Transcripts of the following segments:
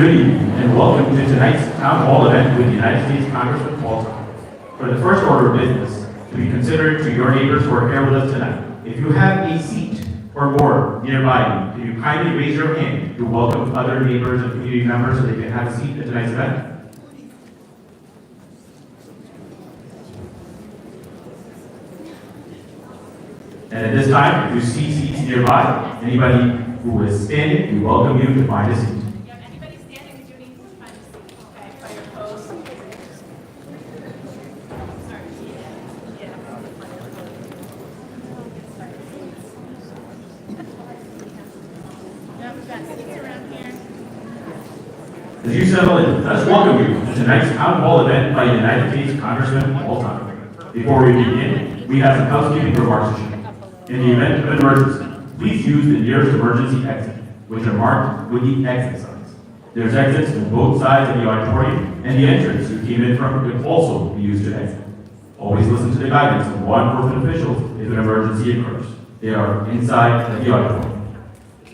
Good evening and welcome to tonight's town hall event with United States Congressman Tonko. For the first order of business to be considered to your neighbors who are here with us tonight, if you have a seat or more nearby you, can you kindly raise your hand to welcome other neighbors and community members so they can have a seat at tonight's event? And at this time, if you see seats nearby, anybody who is standing, we welcome you to find a seat. Yeah, anybody standing, you need to find a seat. Okay, by your post. Sorry. Yeah. Yeah, we've got seats around here. As you settle in, let's welcome you to tonight's town hall event by United States Congressman Tonko. Before we begin, we have some housekeeping remarks to share. In the event of an emergency, please use the nearest emergency exit, which are marked with the exit signs. There's exits on both sides of the auditorium, and the entrance you came in from could also be used to exit. Always listen to the guidance of law enforcement officials if an emergency occurs. They are inside of the auditorium.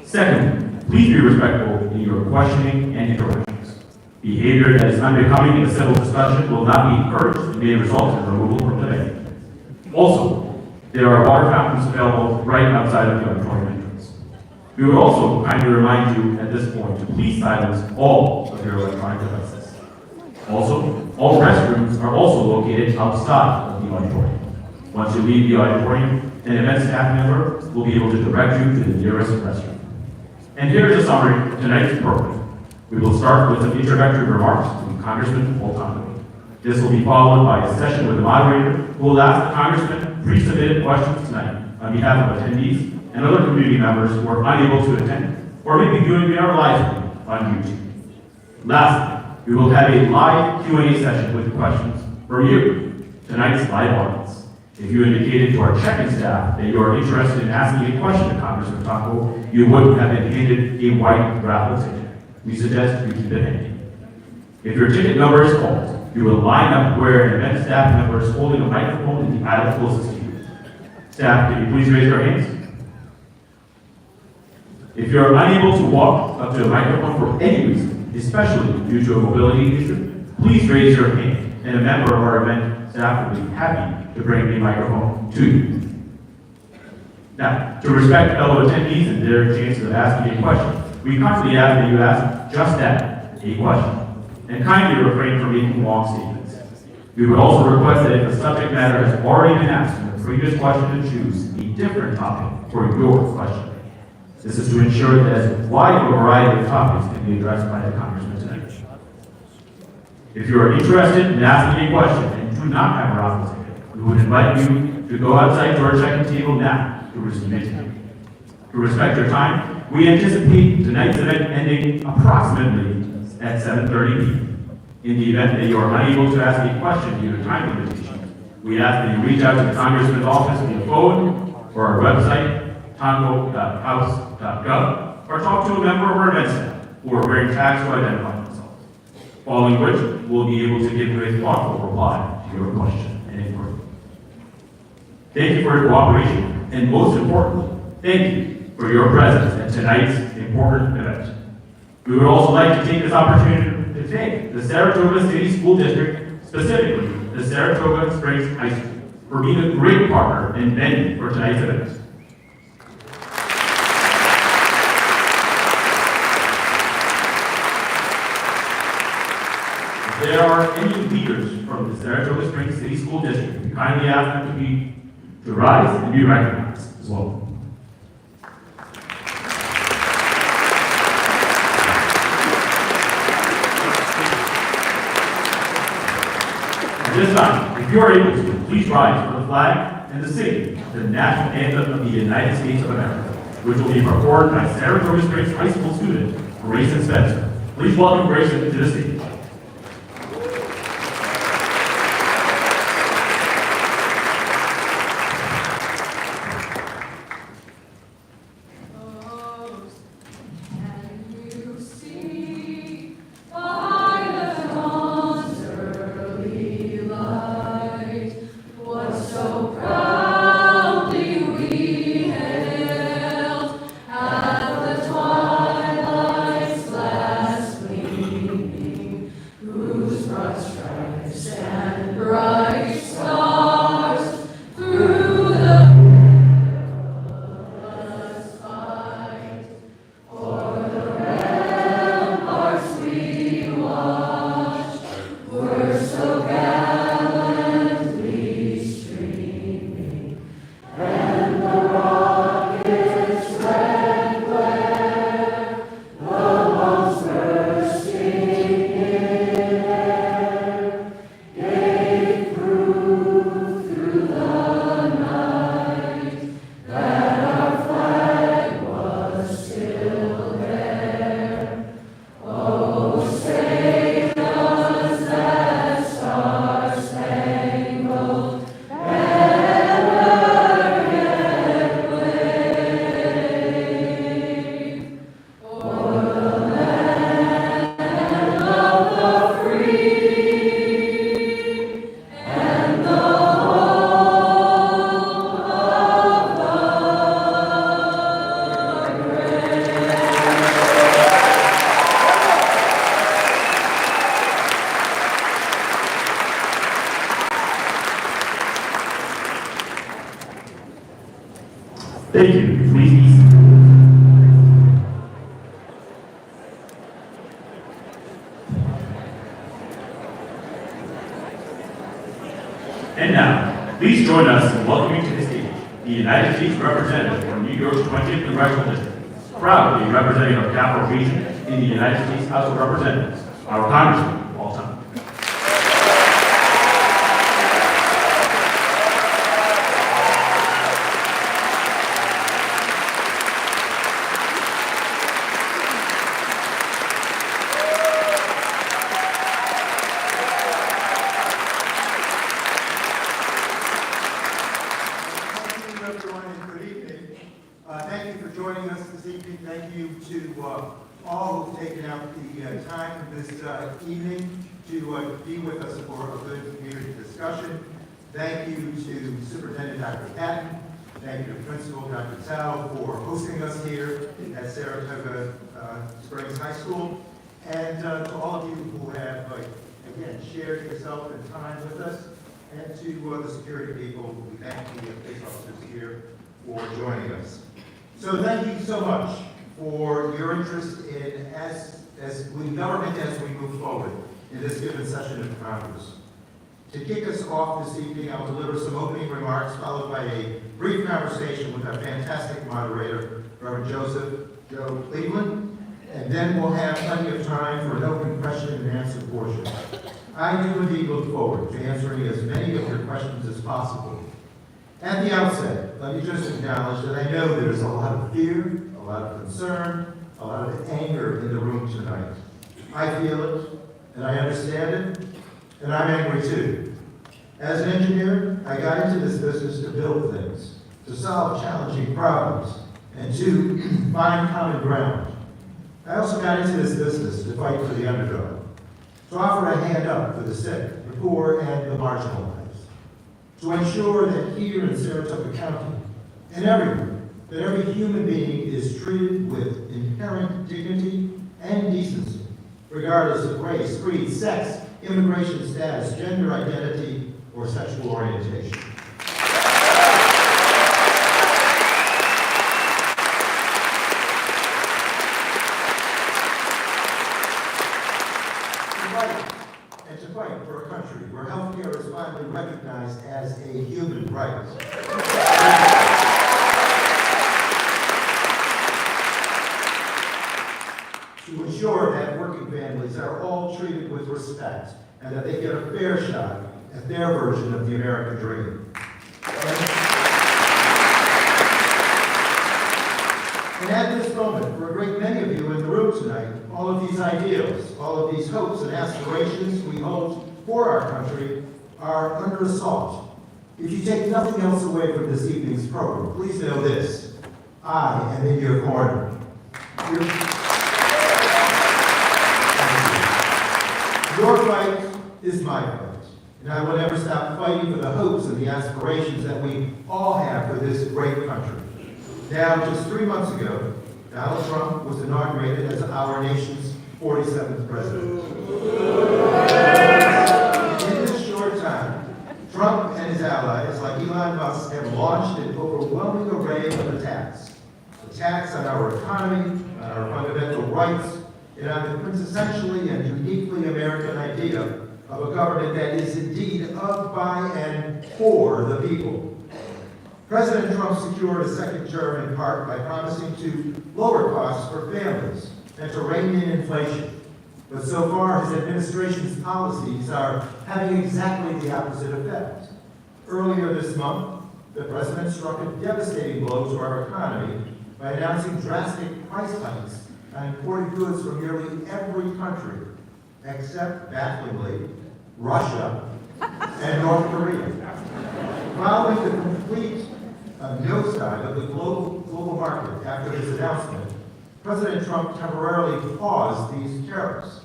Second, please be respectful in your questioning and interactions. Behavior that is unbecoming in a civil discussion will not be encouraged and may result in removal from the venue. Also, there are water fountains available right outside of the auditorium entrance. We would also kindly remind you at this point to please silence all of your electronic devices. Also, all restrooms are also located outside of the auditorium. Once you leave the auditorium, an event staff member will be able to direct you to the nearest restroom. And here is a summary of tonight's program. We will start with some introductory remarks from Congressman Tonko. This will be followed by a session with the moderator who will ask the Congressman pre-submitted questions tonight on behalf of attendees and other community members who are unable to attend or may be viewing our live stream on YouTube. Lastly, we will have a live Q&A session with questions from you, tonight's live audience. If you indicated to our checking staff that you are interested in asking a question to Congressman Tonko, you would have been handed a white raffle ticket. We suggest you keep it handy. If your ticket number is called, you will line up where an event staff member is holding a microphone in the aisle closest to you. Staff, can you please raise your hands? If you are unable to walk up to the microphone for any reason, especially due to a mobility issue, please raise your hand and a member of our event staff will be happy to bring a microphone to you. Now, to respect fellow attendees and their chances of asking a question, we kindly ask that you ask just that, a question, and kindly refrain from making long statements. We would also request that if the subject matter has already been asked in the previous question, to choose a different topic for your question. This is to ensure that as wide a variety of topics can be addressed by the Congressman tonight. If you are interested in asking a question and do not have a raffle ticket, we would invite you to go outside to our check-in table now to receive it. To respect your time, we anticipate tonight's event ending approximately at 7:30 p.m. In the event that you are unable to ask a question due to time limitations, we ask that you reach out to the Congressman's office via phone or our website, tonko.house.gov, or talk to a member of our event staff who are wearing tags to identify themselves. Following which, we'll be able to give you a thoughtful reply to your question and inquiry. Thank you for your cooperation, and most importantly, thank you for your presence at tonight's important event. We would also like to take this opportunity to thank the Saratoga City School District, specifically the Saratoga Springs High School, for being a great partner and venue for tonight's event. If there are any leaders from the Saratoga Springs City School District, we kindly ask them to rise and be recognized as well. This time, if you are able to, please rise for the flag and the sing the national anthem of the United States of America, which will be performed by Saratoga Springs High School student Grayson Spencer. Please welcome Grayson to the stage. Last week. Thank you. Please be seated. And now, please join us in welcoming to the stage the United States Representative from New York's 20th Congressional District, proudly representing our capital region in the United States House of Representatives, our Congressman, Tonko. Thank you for joining us this evening. Thank you to all who've taken out the time this evening to be with us for a good community discussion. Thank you to Superintendent Dr. Patton. Thank you to Principal Dr. Tao for hosting us here at Saratoga Springs High School. And to all of you who have, again, shared yourself and time with us. And to the security people, we thank the police officers here for joining us. So thank you so much for your interest in as we government as we move forward in this given session of Congress. To kick us off this evening, I'll deliver some opening remarks followed by a brief conversation with our fantastic moderator, Reverend Joe Cleveland, and then we'll have plenty of time for an open question and answer portion. I do indeed look forward to answering as many of your questions as possible. At the outset, let me just acknowledge that I know there's a lot of fear, a lot of concern, a lot of anger in the room tonight. I feel it, and I understand it, and I'm angry too. As an engineer, I got into this business to build things, to solve challenging problems, and to find common ground. I also got into this business to fight for the underdog, to offer a hand up for the sick, the poor, and the marginalized. To ensure that here in Saratoga County and everywhere, that every human being is treated with inherent dignity and decency, regardless of race, creed, sex, immigration status, gender identity, or sexual orientation. To fight for a country where healthcare is finally recognized as a human right. To ensure that working families are all treated with respect and that they get a fair shot at their version of the American dream. And at this moment, for a great many of you in the room tonight, all of these ideals, all of these hopes and aspirations we hold for our country are under assault. If you take nothing else away from this evening's program, please know this: I am in your corner. Your fight is my fight, and I will never stop fighting for the hopes and the aspirations that we all have for this great country. Now, just 3 months ago, Donald Trump was inaugurated as our nation's 47th president. In this short time, Trump and his allies, like Elon Musk, have launched an overwhelming array of attacks. Attacks on our economy, on our fundamental rights, and on the quintessentially and uniquely American idea of a government that is indeed of, by, and for the people. President Trump secured a second term in part by promising to lower costs for families and to rein in inflation. But so far, his administration's policies are having exactly the opposite effect. Earlier this month, the president struck a devastating blow to our economy by announcing drastic price hikes on imported goods from nearly every country, except, bafflingly, Russia and North Korea. Following the complete nosedive of the global market after this announcement, President Trump temporarily paused these tariffs.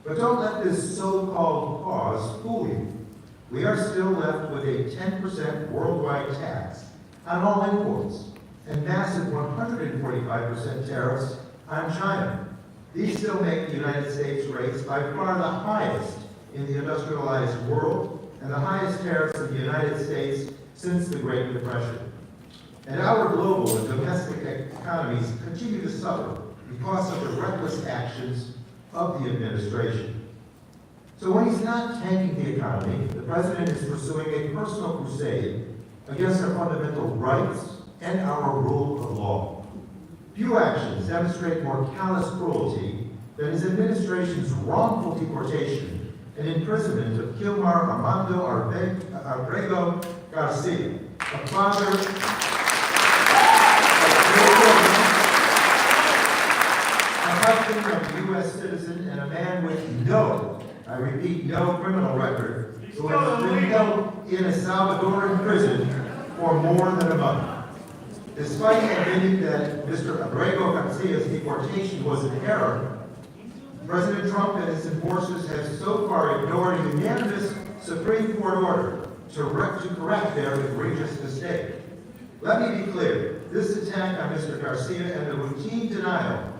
But don't let this so-called pause fool you. We are still left with a 10% worldwide tax on all imports and massive 145% tariffs on China. These still make the United States rates by far the highest in the industrialized world and the highest tariffs in the United States since the Great Depression. and our global and domestic economies continue to suffer because of the reckless actions of the administration. So when he's not tanking the economy, the president is pursuing a personal crusade against our fundamental rights and our rule of law. Few actions demonstrate more callous cruelty than his administration's wrongful deportation and imprisonment of Kilmar Armando Abrego Garcia, a father of a husband of a U.S. citizen and a man with no, I repeat, no criminal record, who has been held in a Salvadoran prison for more than a month. Despite admitting that Mr. Abrego Garcia's deportation was an error, President Trump and his enforcers have so far ignored a unanimous Supreme Court order to correct their egregious mistake. Let me be clear, this attack on Mr. Garcia and the routine denial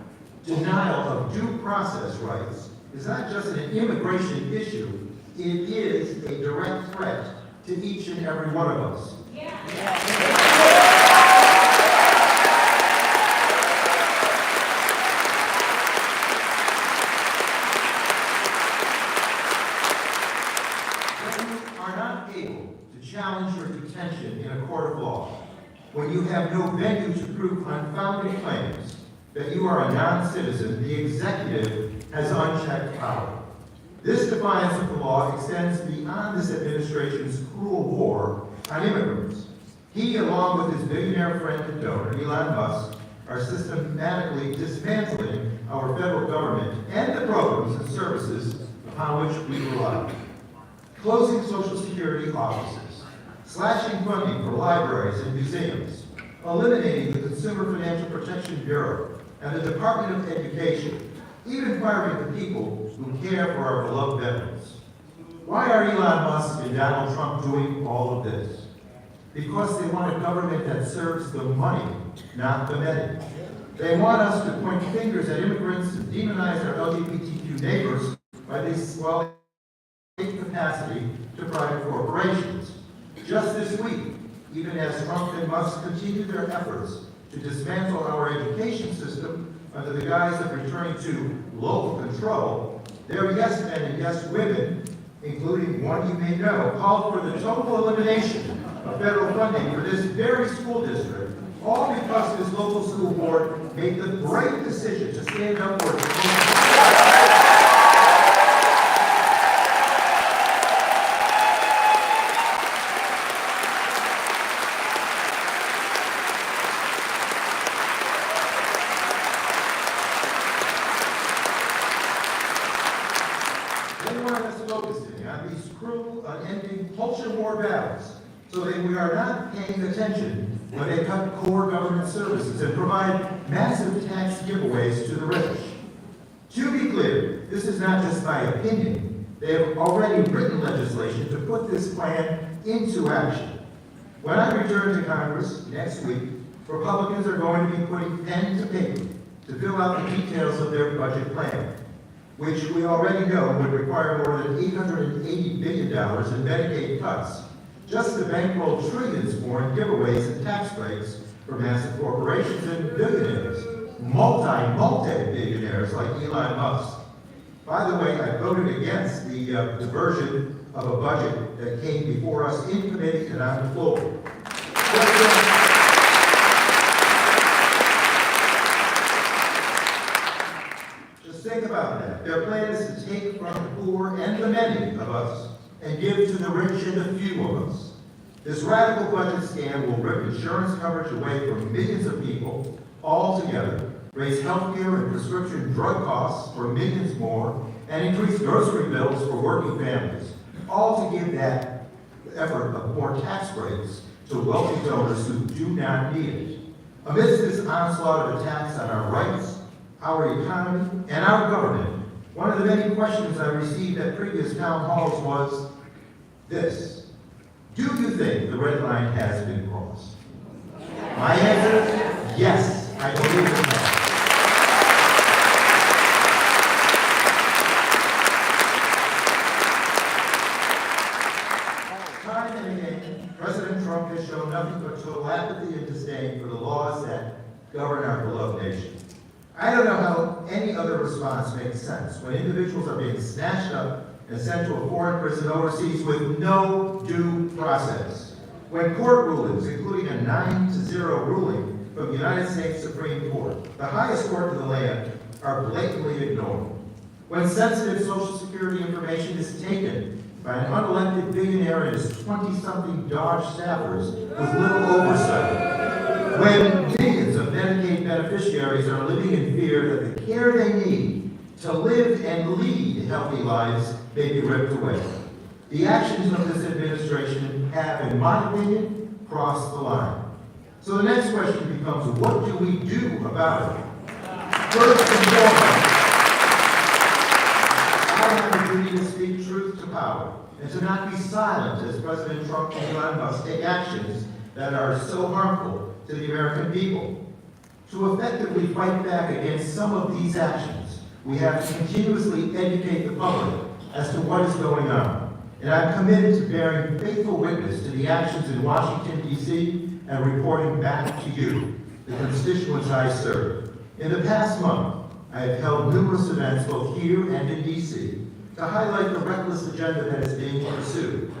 of due process rights is not just an immigration issue, it is a direct threat to each and every one of us. Challenge your detention in a court of law when you have no venue to prove unfounded claims that you are a non-citizen, the executive has unchecked power. This defiance of the law extends beyond this administration's cruel war on immigrants. He, along with his billionaire friend and donor, Elon Musk, are systematically dismantling our federal government and the programs and services upon which we rely. Closing Social Security offices, slashing funding for libraries and museums, eliminating the Consumer Financial Protection Bureau and the Department of Education, even firing the people who care for our beloved veterans. Why are Elon Musk and Donald Trump doing all of this? Because they want a government that serves the money, not the many. They want us to point fingers at immigrants and demonize our LGBTQ neighbors while they take capacity to private corporations. Just this week, even as Trump and Musk continue their efforts to dismantle our education system under the guise of returning to local control, their yes men and yes women, including one you may know, called for the total elimination of federal funding for this very school district, all because this local school board made the brave decision to stand up for its so that we are not paying attention when they cut core government services and provide massive tax giveaways to the rich. To be clear, this is not just my opinion. They have already written legislation to put this plan into action. When I return to Congress next week, Republicans are going to be putting pen to paper to fill out the details of their budget plan, which we already know would require more than $880 billion in Medicaid cuts, just to bankroll trillions more in giveaways and tax breaks for massive corporations and billionaires, multi-billionaires like Elon Musk. By the way, I voted against the version of a budget that came before us in committee and on the floor. Just think about that. Their plan is to take from the poor and the many of us and give to the rich and the few of us. This radical budget scam will rip insurance coverage away from millions of people altogether, raise health care and prescription drug costs for millions more, and increase grocery bills for working families, all to give that effort of more tax breaks to wealthy donors who do not need it. Amidst this onslaught of attacks on our rights, our economy, and our government, one of the many questions I received at previous town halls was this: do you think the red line has been crossed? My answer is yes, I believe it has. Time and again, President Trump has shown nothing but total apathy and disdain for the laws that govern our beloved nation. I don't know how any other response makes sense when individuals are being snatched up and sent to a foreign prison overseas with no due process. When court rulings, including a 9-0 ruling from the United States Supreme Court, the highest court in the land, are blatantly ignored. When sensitive Social Security information is taken by an unelected billionaire and his 20-something Dodge staffers with little oversight. When millions of Medicaid beneficiaries are living in fear that the care they need to live and lead healthy lives may be ripped away. The actions of this administration have, in my opinion, crossed the line. So the next question becomes, what do we do about it? First and foremost, I have a duty to speak truth to power and to not be silent as President Trump and Elon Musk take actions that are so harmful to the American people. To effectively fight back against some of these actions, we have to continuously educate the public as to what is going on. And I'm committed to bearing faithful witness to the actions in Washington, D.C., and reporting back to you, the constituents I serve. In the past month, I have held numerous events both here and in D.C. to highlight the reckless agenda that is being pursued.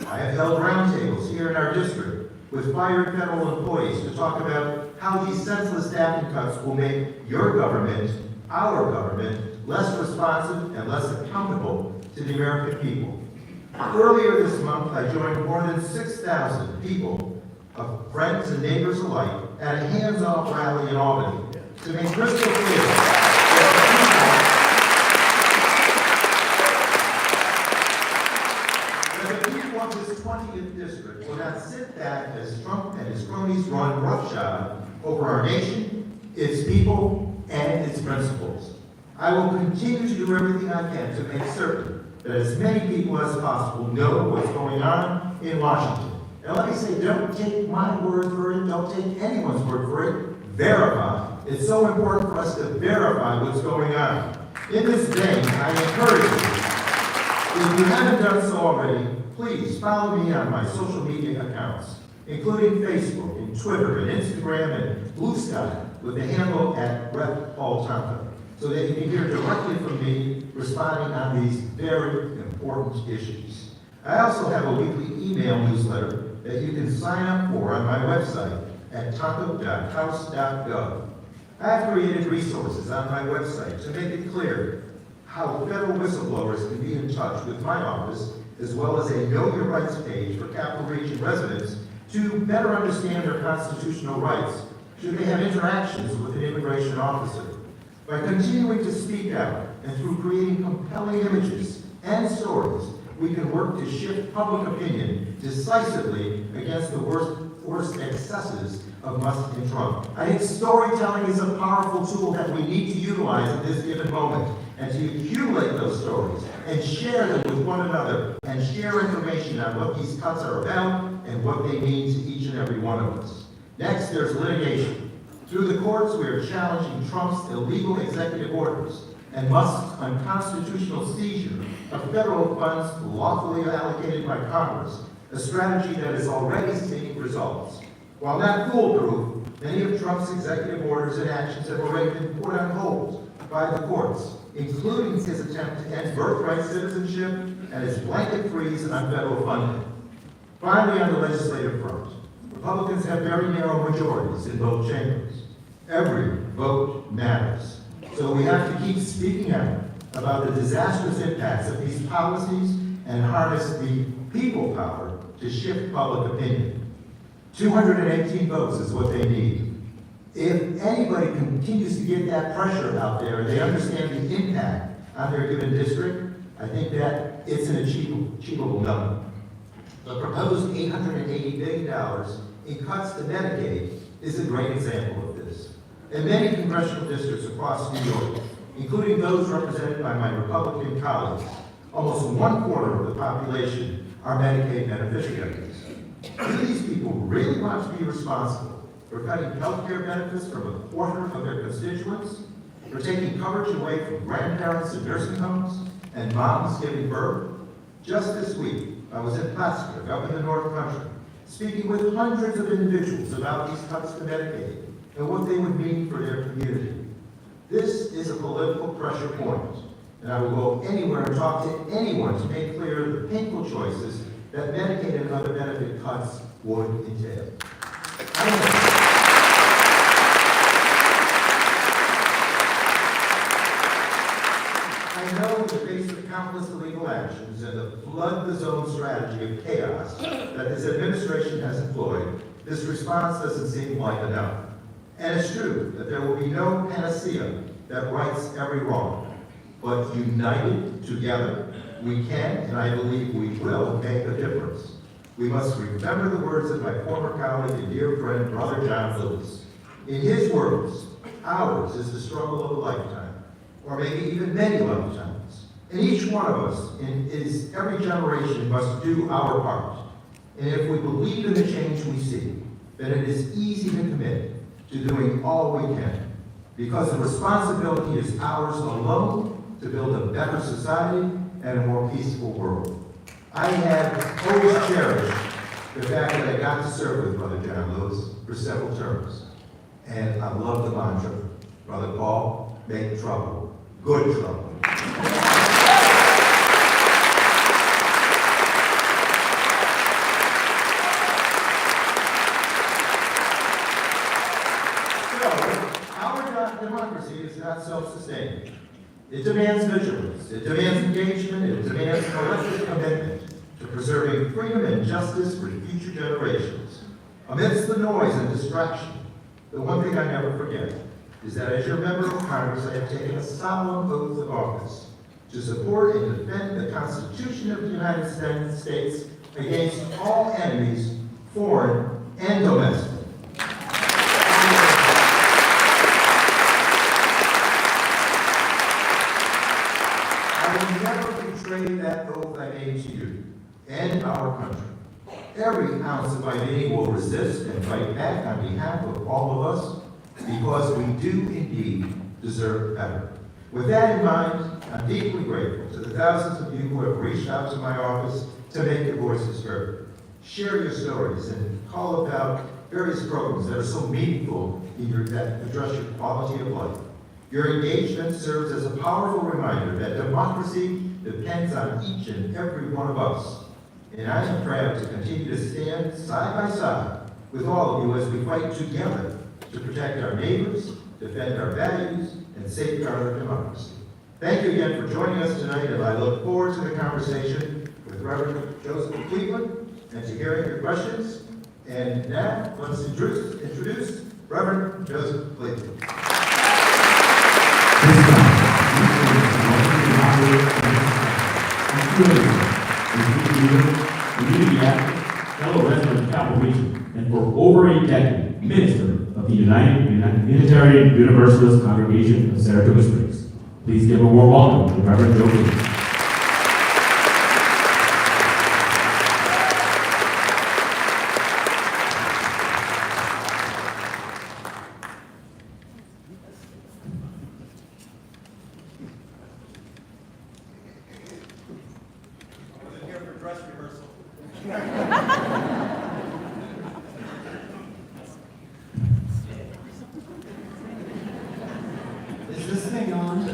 I have held roundtables here in our district with fired federal employees to talk about how these senseless staffing cuts will make your government, our government, less responsive and less accountable to the American people. Earlier this month, I joined more than 6,000 people, of friends and neighbors alike, at a hands-off rally in Albany to make crystal clear that the people of this 20th district will not sit back as Trump and his cronies run roughshod over our nation, its people, and its principles. I will continue to do everything I can to make certain that as many people as possible know what's going on in Washington. And let me say, don't take my word for it, don't take anyone's word for it, verify. It's so important for us to verify what's going on. In this vein, I encourage you, if you haven't done so already, please follow me on my social media accounts, including Facebook and Twitter and Instagram and Blue Sky with the handle @RepPaulTonko, so that you can hear directly from me responding on these very important issues. I also have a weekly email newsletter that you can sign up for on my website at tonko.house.gov. I have created resources on my website to make it clear how federal whistleblowers can be in touch with my office, as well as a Know Your Rights page for Capital Region residents to better understand their constitutional rights should they have interactions with an immigration officer. By continuing to speak out and through creating compelling images and stories, we can work to shift public opinion decisively against the worst excesses of Musk and Trump. I think storytelling is a powerful tool that we need to utilize at this given moment, and to accumulate those stories and share them with one another and share information on what these cuts are about and what they mean to each and every one of us. Next, there's litigation. Through the courts, we are challenging Trump's illegal executive orders and Musk's unconstitutional seizure of federal funds lawfully allocated by Congress, a strategy that is already seeing results. While not foolproof, many of Trump's executive orders and actions have already been put on hold by the courts, including his attempt to end birthright citizenship and his blanket freeze on federal funding. Finally, on the legislative front, Republicans have very narrow majorities in both chambers. Every vote matters. So we have to keep speaking out about the disastrous impacts of these policies and harness the people power to shift public opinion. 218 votes is what they need. If anybody continues to get that pressure out there and they understand the impact on their given district, I think that it's an achievable number. The proposed $880 billion in cuts to Medicaid is a great example of this. In many congressional districts across New York, including those represented by my Republican colleagues, almost 1/4 of the population are Medicaid beneficiaries. Do these people really want to be responsible for cutting health care benefits from 1/4 of their constituents, for taking coverage away from grandparents in nursing homes and moms giving birth? Just this week, I was in Plattsburgh, up in the North Country, speaking with hundreds of individuals about these cuts to Medicaid and what they would mean for their community. This is a political pressure point, and I will go anywhere and talk to anyone to make clear the painful choices that Medicaid and other benefit cuts would entail. I know in the face of countless illegal actions and the flood the zone strategy of chaos that this administration has employed, this response doesn't seem like enough. And it's true that there will be no panacea that rights every wrong. But united together, we can, and I believe we will, make a difference. We must remember the words of my former colleague and dear friend, Brother John Lewis. In his words, ours is the struggle of a lifetime, or maybe even many lifetimes. And each one of us, every generation, must do our part. And if we believe in the change we see, then it is easy to commit to doing all we can, because the responsibility is ours alone to build a better society and a more peaceful world. I have always cherished the fact that I got to serve with Brother John Lewis for several terms. And I love the mantra, Brother Paul, make trouble, good trouble. Democracy is not self-sustaining. It demands vigilance, it demands engagement, it demands collective commitment to preserving freedom and justice for future generations. Amidst the noise and distraction, the one thing I never forget is that as your member of Congress, I have taken a solemn oath of office to support and defend the Constitution of the United States against all enemies, foreign and domestic. That oath I made to you and our country. Every ounce of my being will resist and fight back on behalf of all of us, because we do indeed deserve better. With that in mind, I'm deeply grateful to the thousands of you who have reached out to my office to make your voices heard. Share your stories and call about various programs that are so meaningful that address your quality of life. Your engagement serves as a powerful reminder that democracy depends on each and every one of us. And I am proud to continue to stand side by side with all of you as we fight together to protect our neighbors, defend our values, and safeguard our democracy. Thank you again for joining us tonight, and I look forward to the conversation with Reverend Joseph Cleveland and to hearing your questions. And now, let's introduce Reverend Joseph Cleveland. Fellow resident of Capital Region, and for over a decade, minister of the Unitarian Universalist Congregation of Saratoga Springs. Please give a warm welcome to Reverend Joe Cleveland. Is this thing on?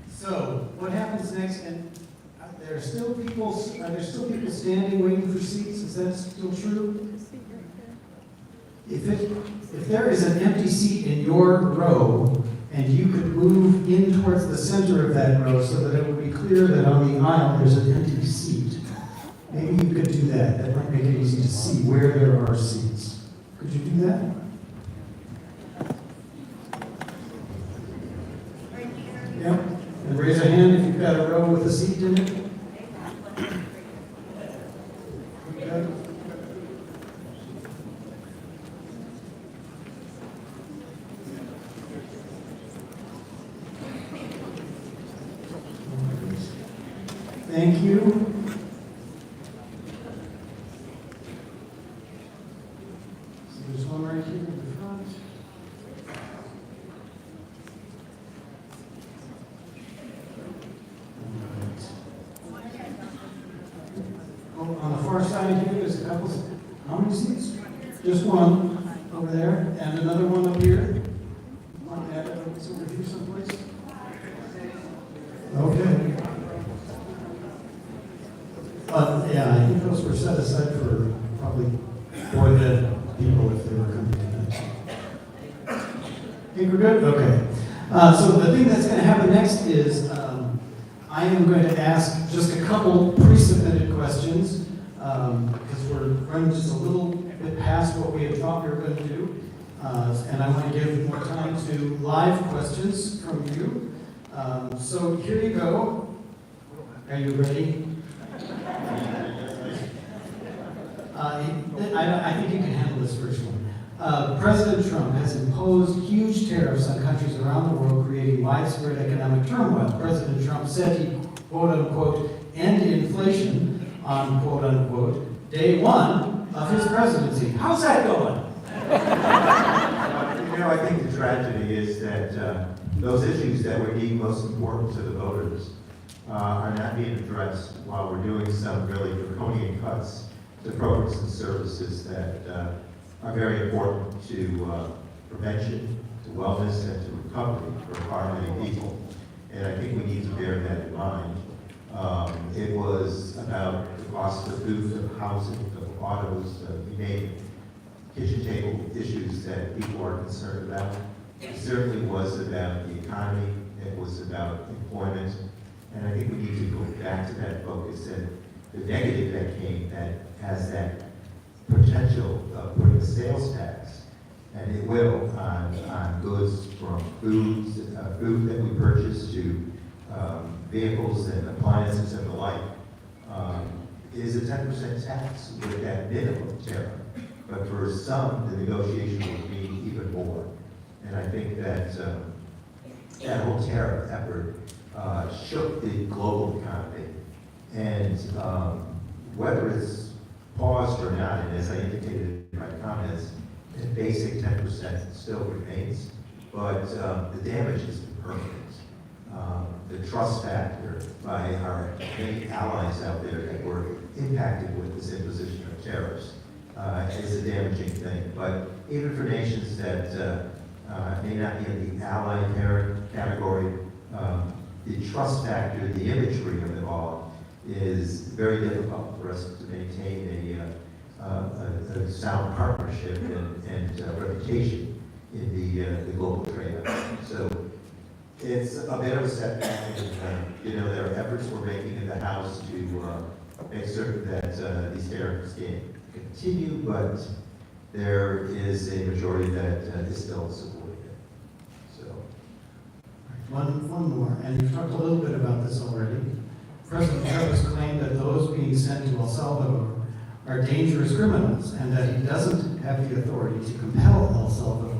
So, what happens next? And are there still people standing waiting for seats? Is that still true? If there is an empty seat in your row, and you could move in towards the center of that row so that it would be clear that on the aisle there's an empty seat. Maybe you could do that. That might make it easy to see where there are seats. Could you do that? Yeah. And raise a hand if you've got a row with a seat in it. Okay. Thank you. So there's one right here in the front. many seats? Just one over there, and another one up here? One added over here someplace? Okay. Yeah, I think those were set aside for probably more than people if they were coming tonight. Think we're good? Okay. So the thing that's going to happen next is I am going to ask just a couple pre-submitted questions because we're running just a little bit past what we had thought we were going to do. And I want to give more time to live questions from you. So here you go. Are you ready? I think you can handle this first one. President Trump has imposed huge tariffs on countries around the world, creating widespread economic turmoil. President Trump said he, quote unquote, end inflation on, quote unquote, day one of his presidency. How's that going? I think the tragedy is that those issues that were deemed most important to the voters are not being addressed while we're doing some really draconian cuts to programs and services that are very important to prevention, to wellness, and to recovery for far many people. And I think we need to bear that in mind. It was about the cost of food, of housing, of autos, you name it, kitchen table issues that people are concerned about. It certainly was about the economy. It was about employment. And I think we need to go back to that focus and the negative that came that has that potential of putting a sales tax, and it will, on goods from food that we purchase to vehicles and appliances and the like, is a 10% tax with that minimum tariff. But for some, the negotiation will be even more. And I think that that whole tariff effort shook the global economy. And whether it's paused or not, and as I indicated in my comments, the basic 10% still remains, but the damage has been permanent. The trust factor by our many allies out there that were impacted with this imposition of tariffs is a damaging thing. But even for nations that may not be in the ally category, the trust factor, the imagery of it all is very difficult for us to maintain a sound partnership and reputation in the global trade. So it's a bit of a setback, and there are efforts we're making in the House to make certain that these tariffs can continue, but there is a majority that is still supporting it. So, one more, and you've talked a little bit about this already. President Trump has claimed that those being sent to El Salvador are dangerous criminals, and that he doesn't have the authority to compel El Salvador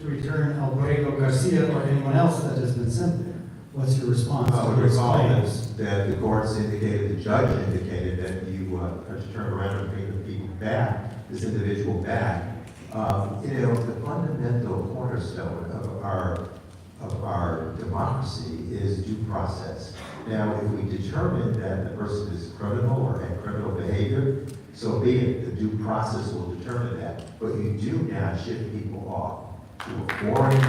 to return Alberto Garcia or anyone else that has been sent there. What's your response? I would recall that the courts indicated, the judge indicated that you are to turn around and bring the people back, this individual back. The fundamental cornerstone of our democracy is due process. Now, if we determine that the person is criminal or had criminal behavior, so be it. The due process will determine that. But you do not ship people off to a foreign I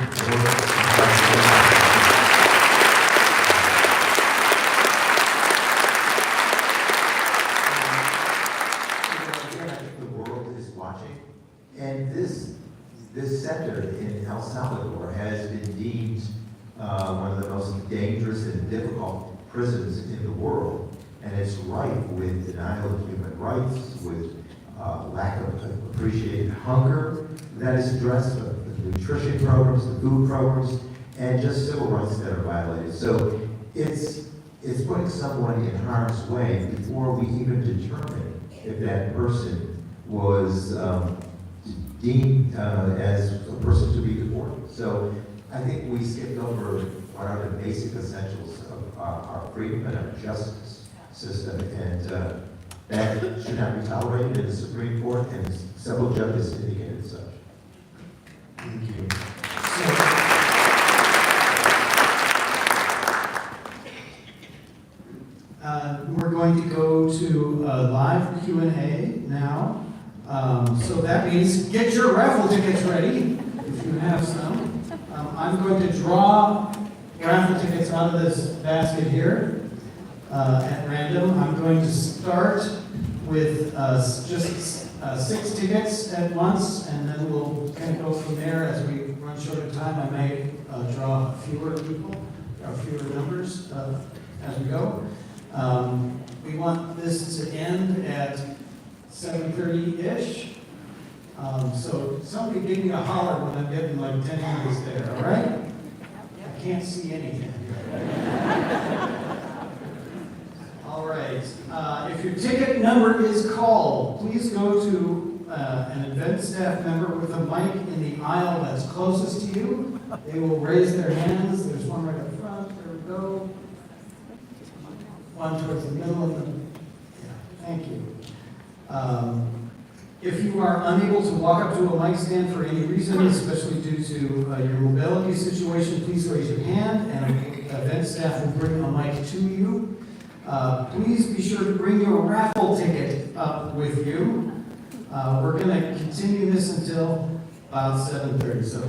think the world is watching, and this center in El Salvador has been deemed one of the most dangerous and difficult prisons in the world, and it's rife with denial of human rights, with lack of appreciated hunger that is addressed, the nutrition programs, the food programs, and just civil rights that are violated. So it's putting someone in harm's way before we even determine if that person was deemed as a person to be deported. So I think we skipped over what are the basic essentials of our freedom and our justice system, and that should not be tolerated in the Supreme Court, and several judges indicated such. Thank you. We're going to go to live Q&A now. So that means get your raffle tickets ready, if you have some. I'm going to draw raffle tickets out of this basket here at random. I'm going to start with just 6 tickets at once, and then we'll kind of go from there. As we run short of time, I may draw fewer people, or fewer numbers as we go. We want this to end at 7:30-ish. So somebody give me a holler when I'm getting like 10 hands there, all right? I can't see anything. All right. If your ticket number is called, please go to an event staff member with a mic in the aisle that's closest to you. They will raise their hands. There's one right up front. There we go. One towards the middle of the. Yeah, thank you. If you are unable to walk up to a mic stand for any reason, especially due to your mobility situation, please raise your hand and event staff will bring a mic to you. Please be sure to bring your raffle ticket up with you. We're going to continue this until about 7:30, so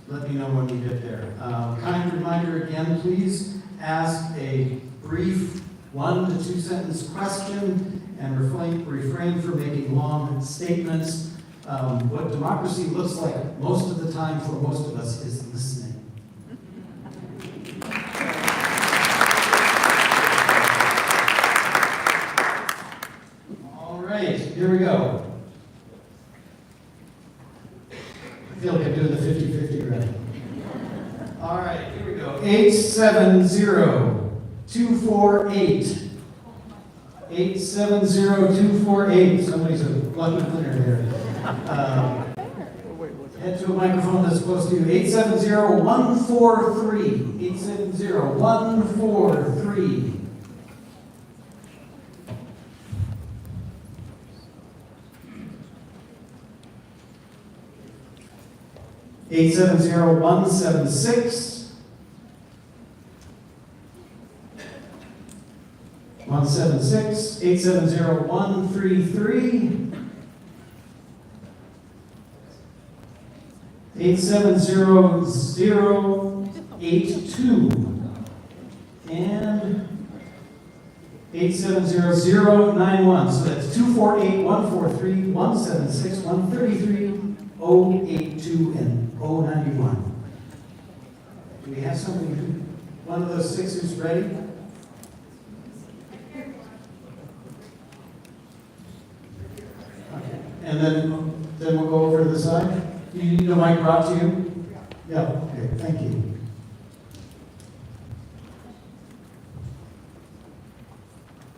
let me know when we get there. Kind reminder again, please ask a brief 1 to 2 sentence question and refrain from making long statements. What democracy looks like most of the time for most of us is listening. All right, here we go. I feel like I'm doing the 50-50 right. All right, here we go. 870-248. 870-248. Somebody's a lucky winner there. Head to a microphone that's close to you. 870-143. 870-143. Eight seven zero 176 176 870-133 870-082 and 870-091. So that's 248, 143, 176, 133, 082, and 091. Do we have somebody, one of those 6 who's ready? Okay. And then we'll go over to the side. Do you need the mic brought to you? Yeah, okay, thank you.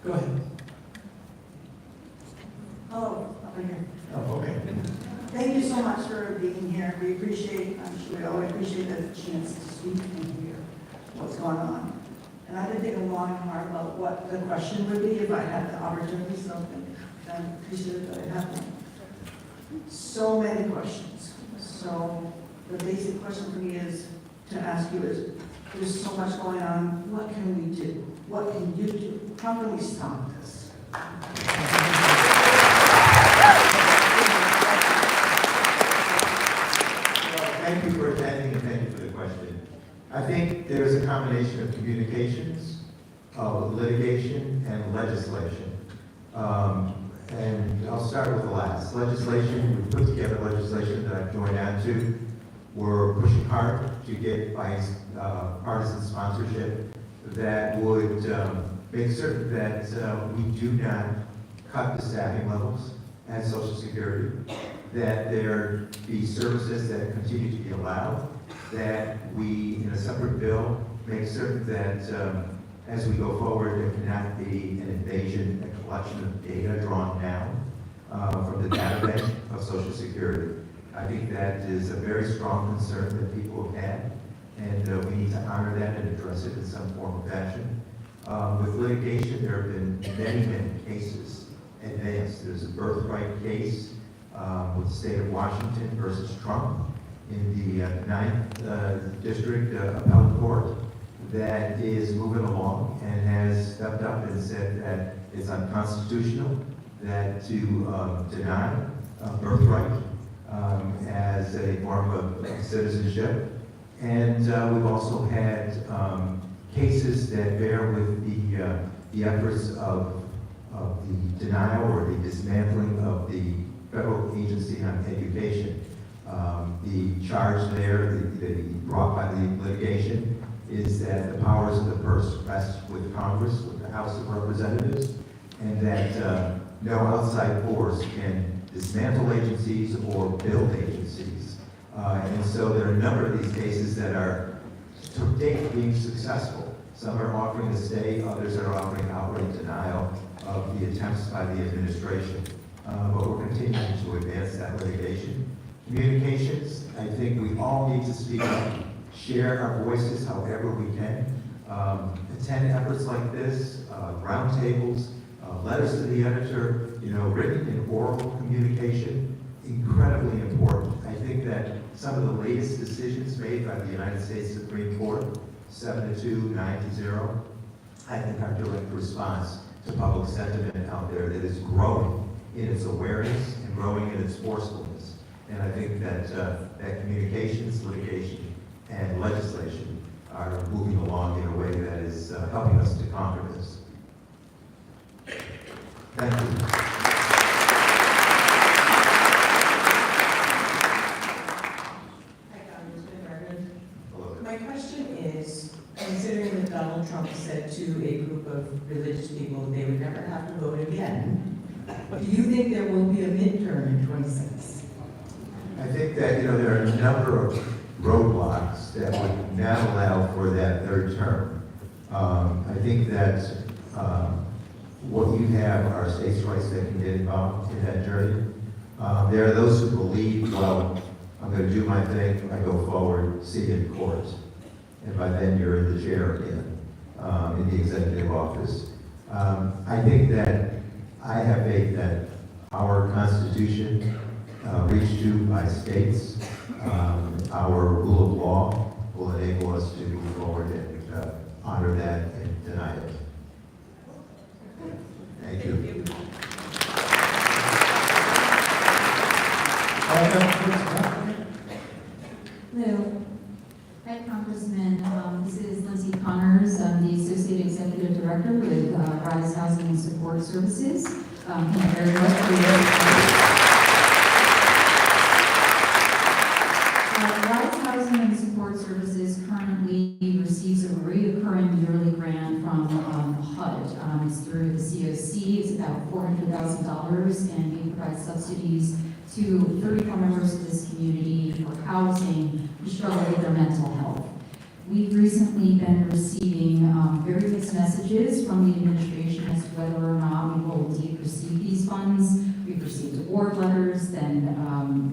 Go ahead. Hello, over here. Oh, okay. Thank you so much for being here. We appreciate, I'm sure we all appreciate the chance to speak and hear what's going on. And I've been thinking long and hard about what the question would be if I had the opportunity, so I'm appreciative that I have one. So many questions. So the basic question for me is to ask you is, there's so much going on, what can we do? What can you do? How can we stop this? Thank you for attending and thank you for the question. I think there's a combination of communications, of litigation, and legislation. And I'll start with the last. Legislation, we put together legislation that I've joined on to. We're pushing hard to get bipartisan sponsorship that would make certain that we do not cut the staffing levels at Social Security, that there be services that continue to be allowed, that we, in a separate bill, make certain that as we go forward, there cannot be an invasion, a collection of data drawn down from the database of Social Security. I think that is a very strong concern that people have had, and we need to honor that and address it in some form or fashion. With litigation, there have been many, many cases advanced. There's a birthright case with the state of Washington versus Trump in the 9th District Appellate Court that is moving along and has stepped up and said that it's unconstitutional that to deny birthright as a form of citizenship. And we've also had cases that bear with the efforts of the denial or the dismantling of the Federal Agency on Education. The charge there, brought by the litigation, is that the powers of the purse rest with Congress, with the House of Representatives, and that no outside force can dismantle agencies or build agencies. And so there are a number of these cases that are, to date, being successful. Some are offering a stay, others are offering outright denial of the attempts by the administration. But we're continuing to advance that litigation. Communications, I think we all need to speak up, share our voices however we can. Attend efforts like this, roundtables, letters to the editor, written and oral communication, incredibly important. I think that some of the latest decisions made by the United States Supreme Court, 7-2, 9-0, I think are direct response to public sentiment out there that is growing in its awareness and growing in its forcefulness. And I think that that communications, litigation, and legislation are moving along in a way that is helping us to conquer this. Thank you. Hi, Congressman Bergen. Hello. My question is, considering that Donald Trump said to a group of religious people they would never have to vote again, do you think there will be a midterm in 26? I think that, there are a number of roadblocks that would not allow for that third term. I think that what you have are states' rights that can get involved in that journey. There are those who believe, well, I'm going to do my thing, I go forward, see it in court. And by then you're in the chair again, in the executive office. I think that I have faith that our Constitution, reached to by states, our rule of law will enable us to move forward and honor that and deny it. Thank you. Hello. Hi, Congressman. This is Lindsay Connors. I'm the Associate Executive Director with Rise Housing and Support Services. Thank you very much for your Rise Housing and Support Services currently receives a recurring yearly grant from HUD. It's through the COC. It's about $400,000, and we provide subsidies to 34 members of this community for housing who struggle with their mental health. We've recently been receiving very mixed messages from the administration as to whether or not we will indeed receive these funds. We've received award letters, then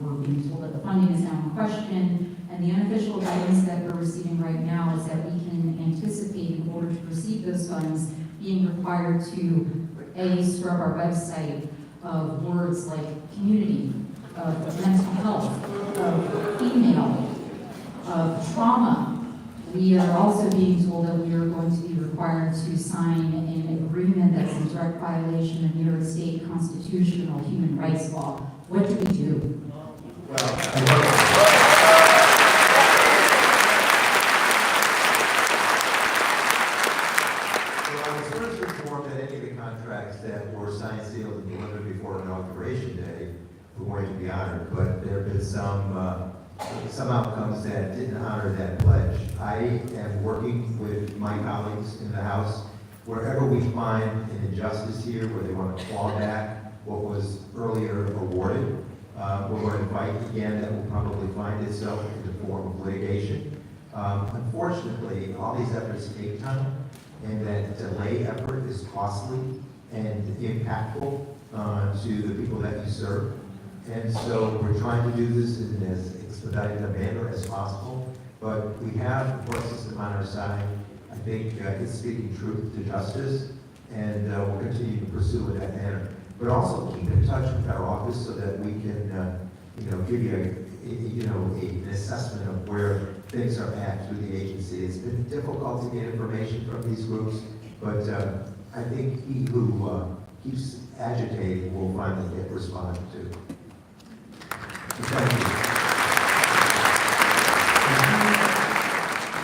we're being told that the funding is now in question, and the unofficial guidance that we're receiving right now is that we can anticipate, in order to receive those funds, being required to scrub our website of words like community, of mental health, of female, of trauma. We are also being told that we are going to be required to sign an agreement that's in direct violation of New York State constitutional human rights law. What do we do? I was first informed that any of the contracts that were signed, sealed, and delivered before Inauguration Day were going to be honored, but there have been some outcomes that didn't honor that pledge. I am working with my colleagues in the House. Wherever we find an injustice here, where they want to claw back what was earlier awarded, we're going to fight again. That will probably find itself in the form of litigation. Unfortunately, all these efforts take time, and that delay effort is costly and impactful to the people that you serve. And so we're trying to do this in as expedited a manner as possible, but we have the court system on our side. I think it's speaking truth to justice, and we'll continue to pursue in that manner. But also keep in touch with our office so that we can, give you an assessment of where things are at through the agency. It's been difficult to get information from these groups, but I think he who keeps agitating will finally get responded to. Thank you.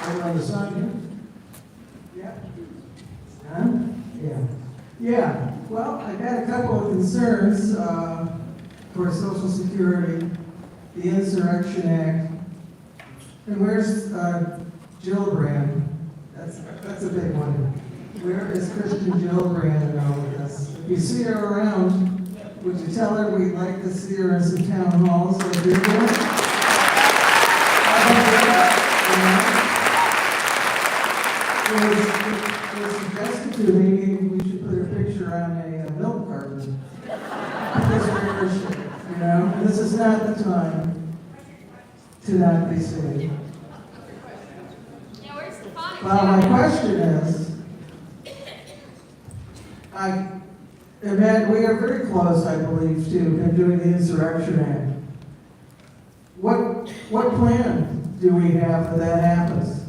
Over on the side here? Yeah. Huh? Yeah. Yeah, well, I've had a couple of concerns for Social Security, the Insurrection Act, and where's Gillibrand? That's a big one. Where is Christian Gillibrand in all of this? If you see her around, would you tell her we'd like to see her in some town halls like you're doing? It was suggested to me maybe we should put her picture on a milk carton. You know, and this is not the time to not be seen. Yeah, where's the phonics? Well, my question is, we are very close, I believe, to him doing the Insurrection Act. What plan do we have that that happens?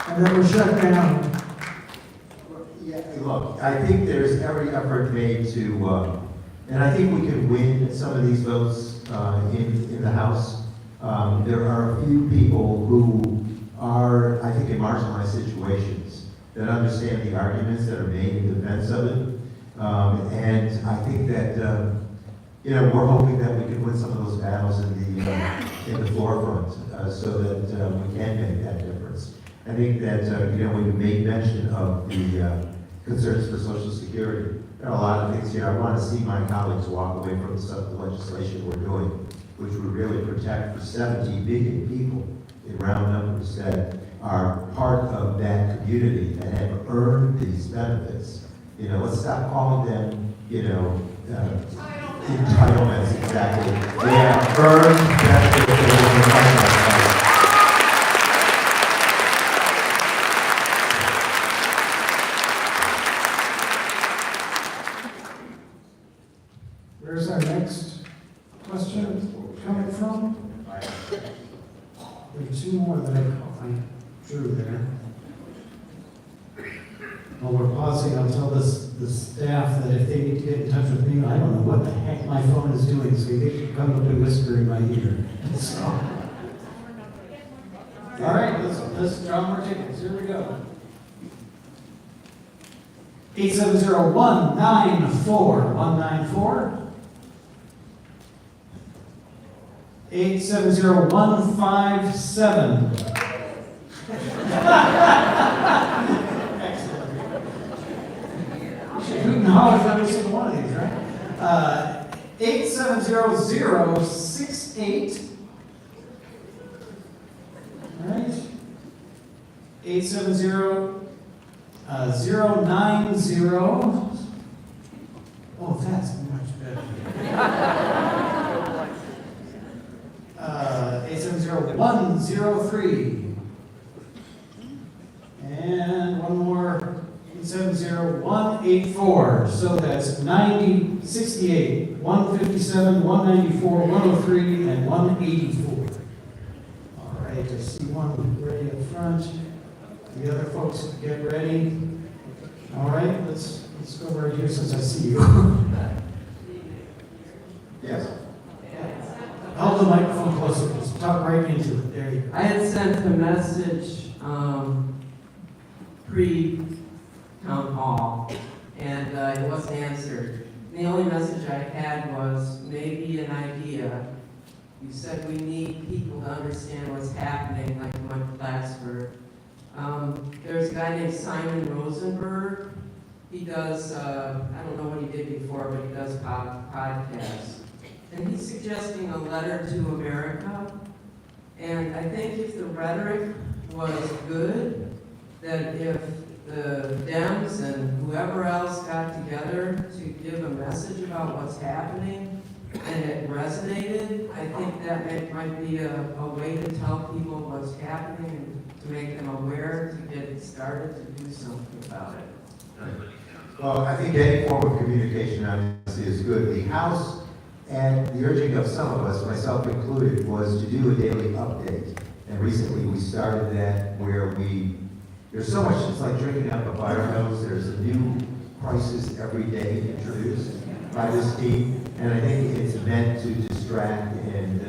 And then we're shut down. Yeah, look, I think there's every effort made to, and I think we can win some of these votes in the House. There are a few people who are, I think, in marginalized situations that understand the arguments that are made in defense of it. And I think that, we're hoping that we can win some of those battles in the forefront so that we can make that difference. I think that, when you made mention of the concerns for Social Security, there are a lot of things here. I want to see my colleagues walk away from the legislation we're doing, which would really protect for 70 million people in round numbers that are part of that community and have earned these benefits. Let's stop calling them, entitlements, exactly. They have earned benefits that Where's our next question coming from? There's two more that I drew there. While we're pausing, I'll tell the staff that if they need to get in touch with me, I don't know what the heck my phone is doing, so they can come up and whisper in my ear. So. All right, let's draw more tickets. Here we go. 870-194-194. 870-157. Excellent. You should hoot and holler for every single one of these, right? 870-068. All right. 870-090. Oh, that's much better. 870-103. And one more, 870-184. So that's 90, 68, 157, 194, 103, and 184. All right, I see one ready up front. The other folks get ready. All right, let's go right here since I see you. Yes. Hold the microphone closer, just talk right into it. There you go. I had sent a message pre-town hall, and it wasn't answered. The only message I had was maybe an idea. You said we need people to understand what's happening, like in my Plattsburgh. There's a guy named Simon Rosenberg. He does, I don't know what he did before, but he does podcasts. And he's suggesting a letter to America. And I think if the rhetoric was good, that if the Dems and whoever else got together to give a message about what's happening, and it resonated, I think that might be a way to tell people what's happening and to make them aware, to get it started to do something about it. Well, I think any form of communication obviously is good. The House, and the urging of some of us, myself included, was to do a daily update. And recently we started that where there's so much, it's like drinking out of a fire hose. There's a new crisis every day introduced by this team. And I think it's meant to distract and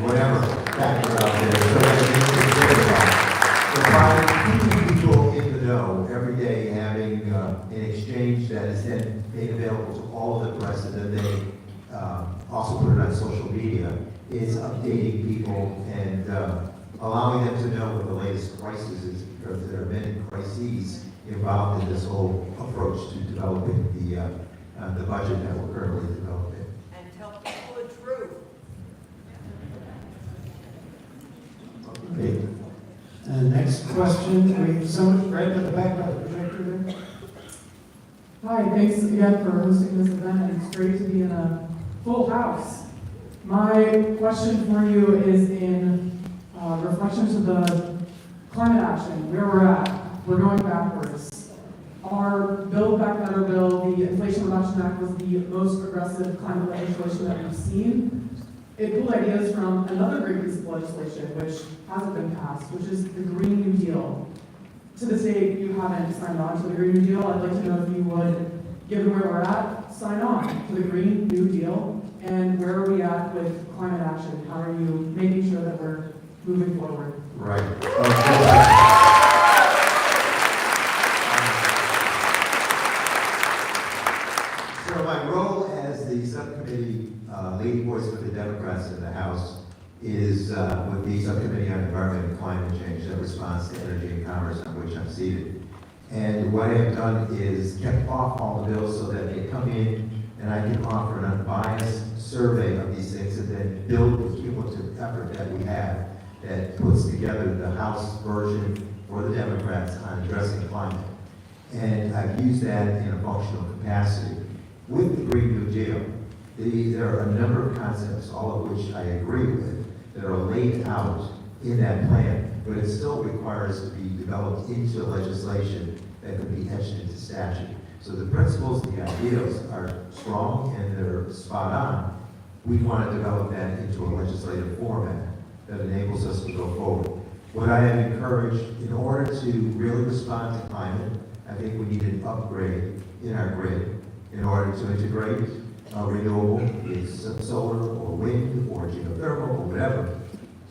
whatever factor out there, so that it's considered. So by keeping people in the know every day, having an exchange that is then made available to all of the press, and then they also put it on social media, is updating people and allowing them to know what the latest crisis is, because there are many crises involved in this whole approach to developing the budget that we're currently developing. And tell people the truth. Okay. Next question, someone right at the back of the projector there. Hi, thanks again for hosting this event, and it's great to be in a full house. My question for you is in reflection to the climate action, where we're at. We're going backwards. Our Build Back Better bill, the Inflation Reduction Act, was the most progressive climate legislation that we've seen. It pulled ideas from another great piece of legislation, which hasn't been passed, which is the Green New Deal. To this date, you haven't signed on to the Green New Deal. I'd like to know if you would, given where we're at, sign on to the Green New Deal. And where are we at with climate action? How are you making sure that we're moving forward? Right. So my role as the subcommittee leading voice for the Democrats in the House is with the Subcommittee on Environment and Climate Change that responds to energy and commerce, on which I'm seated. And what I have done is kept off all the bills so that they come in and I can offer an unbiased survey of these things and then build the cumulative effort that we have that puts together the House version for the Democrats on addressing climate. And I've used that in a functional capacity. With the Green New Deal, there are a number of concepts, all of which I agree with, that are laid out in that plan, but it still requires to be developed into legislation that could be etched into statute. So the principles, the ideas are strong and they're spot on. We want to develop that into a legislative format that enables us to go forward. What I have encouraged, in order to really respond to climate, I think we need an upgrade in our grid in order to integrate renewable, it's solar or wind or geothermal or whatever.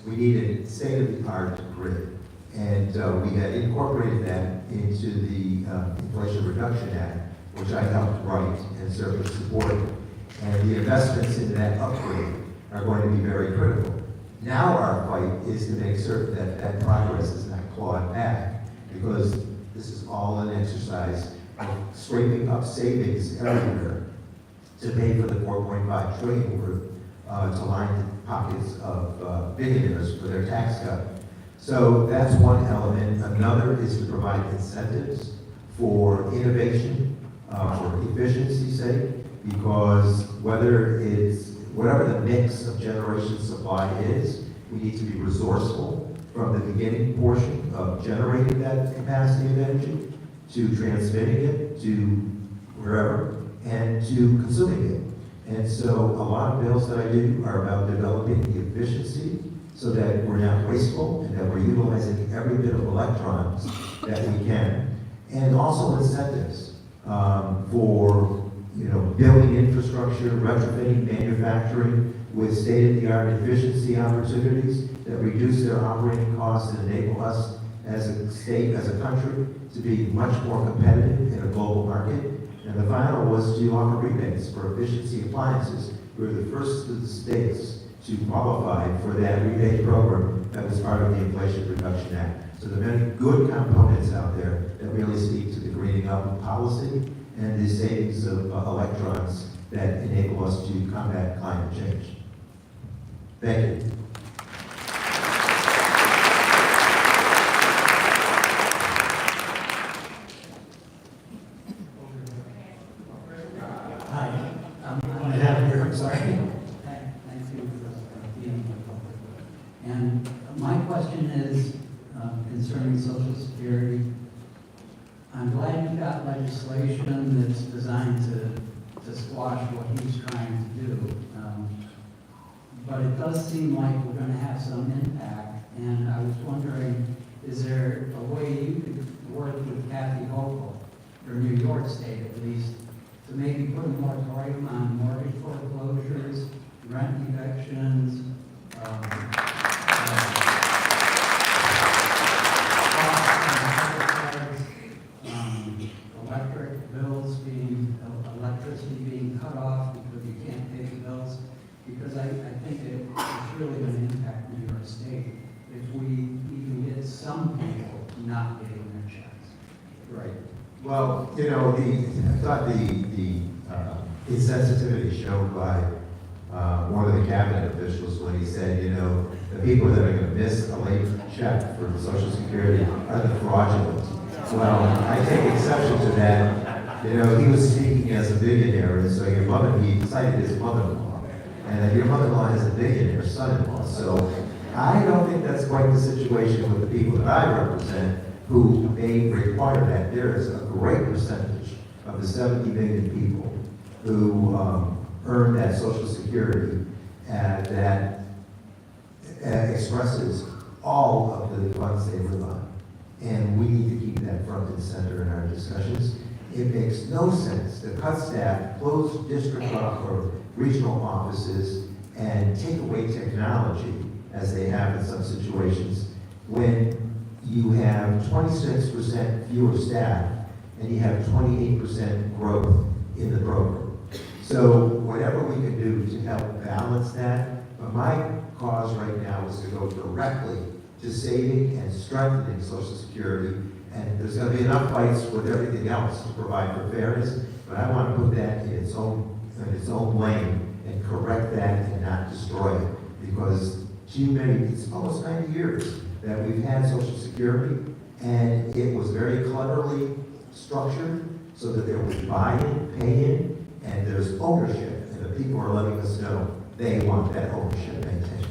We need a state-of-the-art grid. And we had incorporated that into the Inflation Reduction Act, which I helped write and certainly supported. And the investments in that upgrade are going to be very critical. Now our fight is to make certain that that progress is not clawed back, because this is all an exercise of scraping up savings everywhere to pay for the $4.5 trillion worth to line the pockets of billionaires for their tax cut. So that's one element. Another is to provide incentives for innovation, for efficiency's sake, because whatever the mix of generation supply is, we need to be resourceful from the beginning portion of generating that capacity of energy to transmitting it to wherever and to consuming it. And so a lot of bills that I do are about developing the efficiency so that we're not wasteful and that we're utilizing every bit of electrons that we can. And also incentives for building infrastructure, retrofitting manufacturing with state-of-the-art efficiency opportunities that reduce their operating costs and enable us as a state, as a country, to be much more competitive in a global market. And the final was to offer rebates for efficiency appliances. We were the first of the states to qualify for that rebate program that was part of the Inflation Reduction Act. So there are many good components out there that really speak to the greening up of policy and the savings of electrons that enable us to combat climate change. Thank you. Hi, I'm Adam here, I'm sorry. Thank you for being here. And my question is concerning Social Security. I'm glad you got legislation that's designed to squash what he's trying to do. But it does seem like we're going to have some impact. And I was wondering, is there a way you could work with Kathy Hochul, or New York State at least, to maybe put a moratorium on mortgage foreclosures, rent evictions, electric bills electricity being cut off because you can't pay the bills, because I think it's really going to impact New York State if we even get some people not getting their checks. Right. Well, you know, I thought the insensitivity shown by one of the cabinet officials when he said, you know, the people that are going to miss a late check for Social Security are the fraudulent. Well, I take exception to that. You know, he was speaking as a billionaire, and so he cited his mother-in-law, and that your mother-in-law has a billionaire son-in-law. So I don't think that's quite the situation with the people that I represent, who may require that. There is a great percentage of the 70 million people who earn that Social Security that expresses all of the funds they live on. And we need to keep that front and center in our discussions. It makes no sense to cut staff, close district or regional offices, and take away technology, as they have in some situations, when you have 26% fewer staff and you have 28% growth in the program. So whatever we can do to help balance that, but my cause right now is to go directly to saving and strengthening Social Security, and there's going to be enough fights with everything else to provide for fairness, but I want to put that in its own lane and correct that and not destroy it, because it's almost 90 years that we've had Social Security, and it was very cleverly structured so that there was buy-in, pay-in, and there's ownership, and the people are letting us know they want that ownership maintained.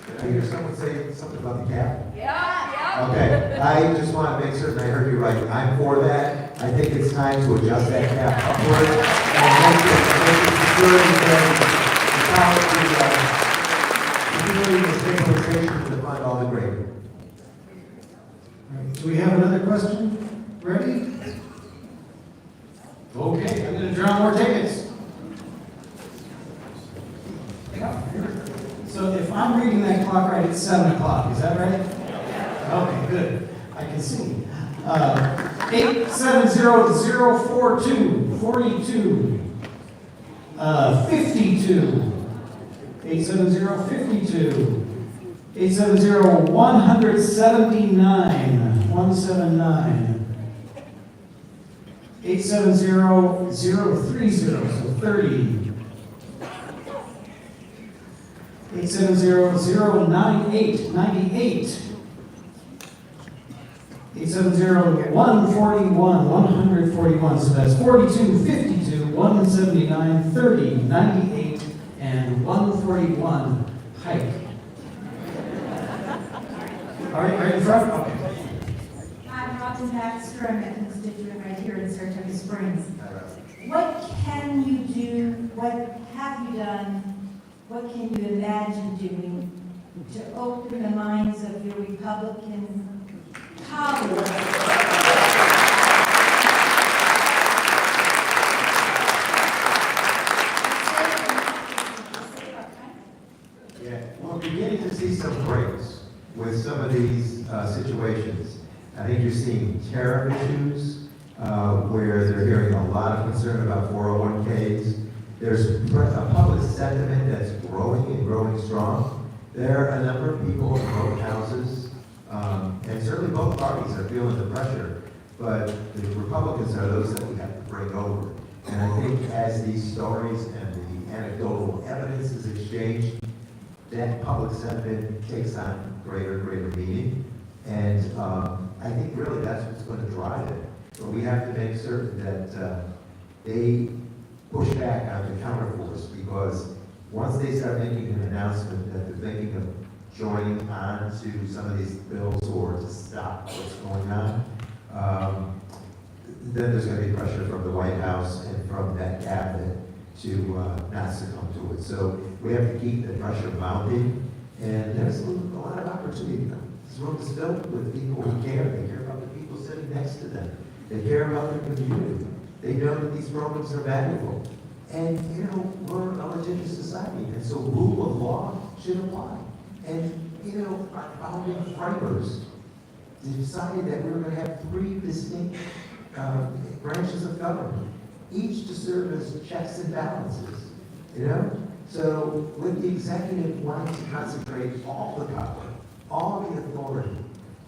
Did I hear someone say something about the cap? Yeah. Okay, I just want to make certain I heard you right. I'm for that. I think it's time to adjust that cap upward and make it security the stabilization to fund all the greater. All right, do we have another question? Ready? Okay, I'm going to draw more tickets. So if I'm reading that clock right, it's 7 o'clock, is that right? Okay, good. I can see. 870-042, 42, 52, 870-52, 870-179, 179, 870-030, so 30, 870-098, 98, 870-141, 141, so that's 42, 52, 179, 30, 98, and 141, hike. All right, right in front? Okay. I'm Robin Baxter, I'm a constituent right here in Saratoga Springs. What can you do, what have you done, what can you imagine doing to open the minds of your Republican colleagues? Yeah, we're beginning to see some breaks with some of these situations. I think you're seeing tariff issues where they're hearing a lot of concern about 401ks. There's a public sentiment that's growing and growing strong. There are a number of people in both houses, and certainly both parties are feeling the pressure, but the Republicans are those that we have to bring over. And I think as these stories and the anecdotal evidence is exchanged, that public sentiment takes on greater meaning. And I think really that's what's going to drive it. But we have to make certain that they push back on the counterforce, because once they start making an announcement that they're thinking of joining on to some of these bills or to stop what's going on, then there's going to be pressure from the White House and from that cabinet to not succumb to it. So we have to keep the pressure mounting, And there's a lot of opportunity. This room is filled with people who care. They care about the people sitting next to them. They care about their community. They know that these programs are valuable. And, you know, we're a legitimate society, and so rule of law should apply. And, you know, our founding framers decided that we were going to have three distinct branches of government, each to serve as checks and balances, you know? So with the executive wanting to concentrate all the power, all the authority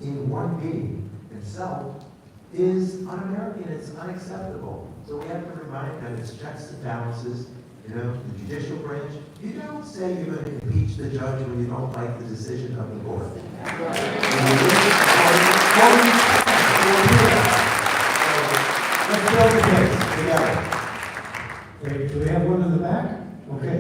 in one being itself is un-American, it's unacceptable. So we have to remind them it's checks and balances, you know, the judicial branch. You don't say you're going to impeach the judge when you don't like the decision of the court. Let's build the case together. Okay, do we have one in the back? Okay,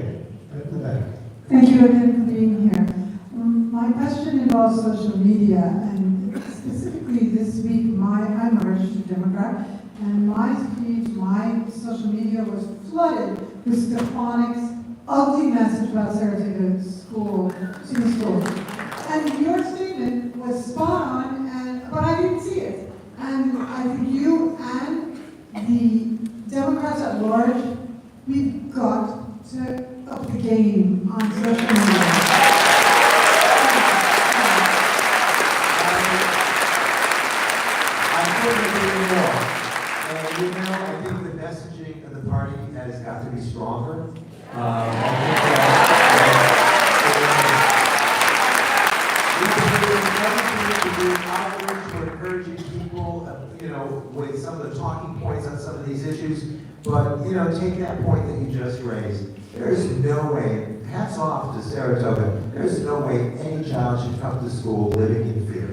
right in the back. Thank you again for being here. My question involves social media, and specifically this week, I'm a registered Democrat, and my feed, my social media was flooded with Stefanik's ugly message about Saratoga school, senior school. And your statement was spot on, but I didn't see it. And I think you and the Democrats at large, we've got to up the game on social media. I couldn't agree more. And you know, I think the messaging of the party has got to be stronger. We're encouraging people, you know, with some of the talking points on some of these issues. But, you know, take that point that you just raised. There's no way, hats off to Saratoga, there's no way any child should come to school living in fear.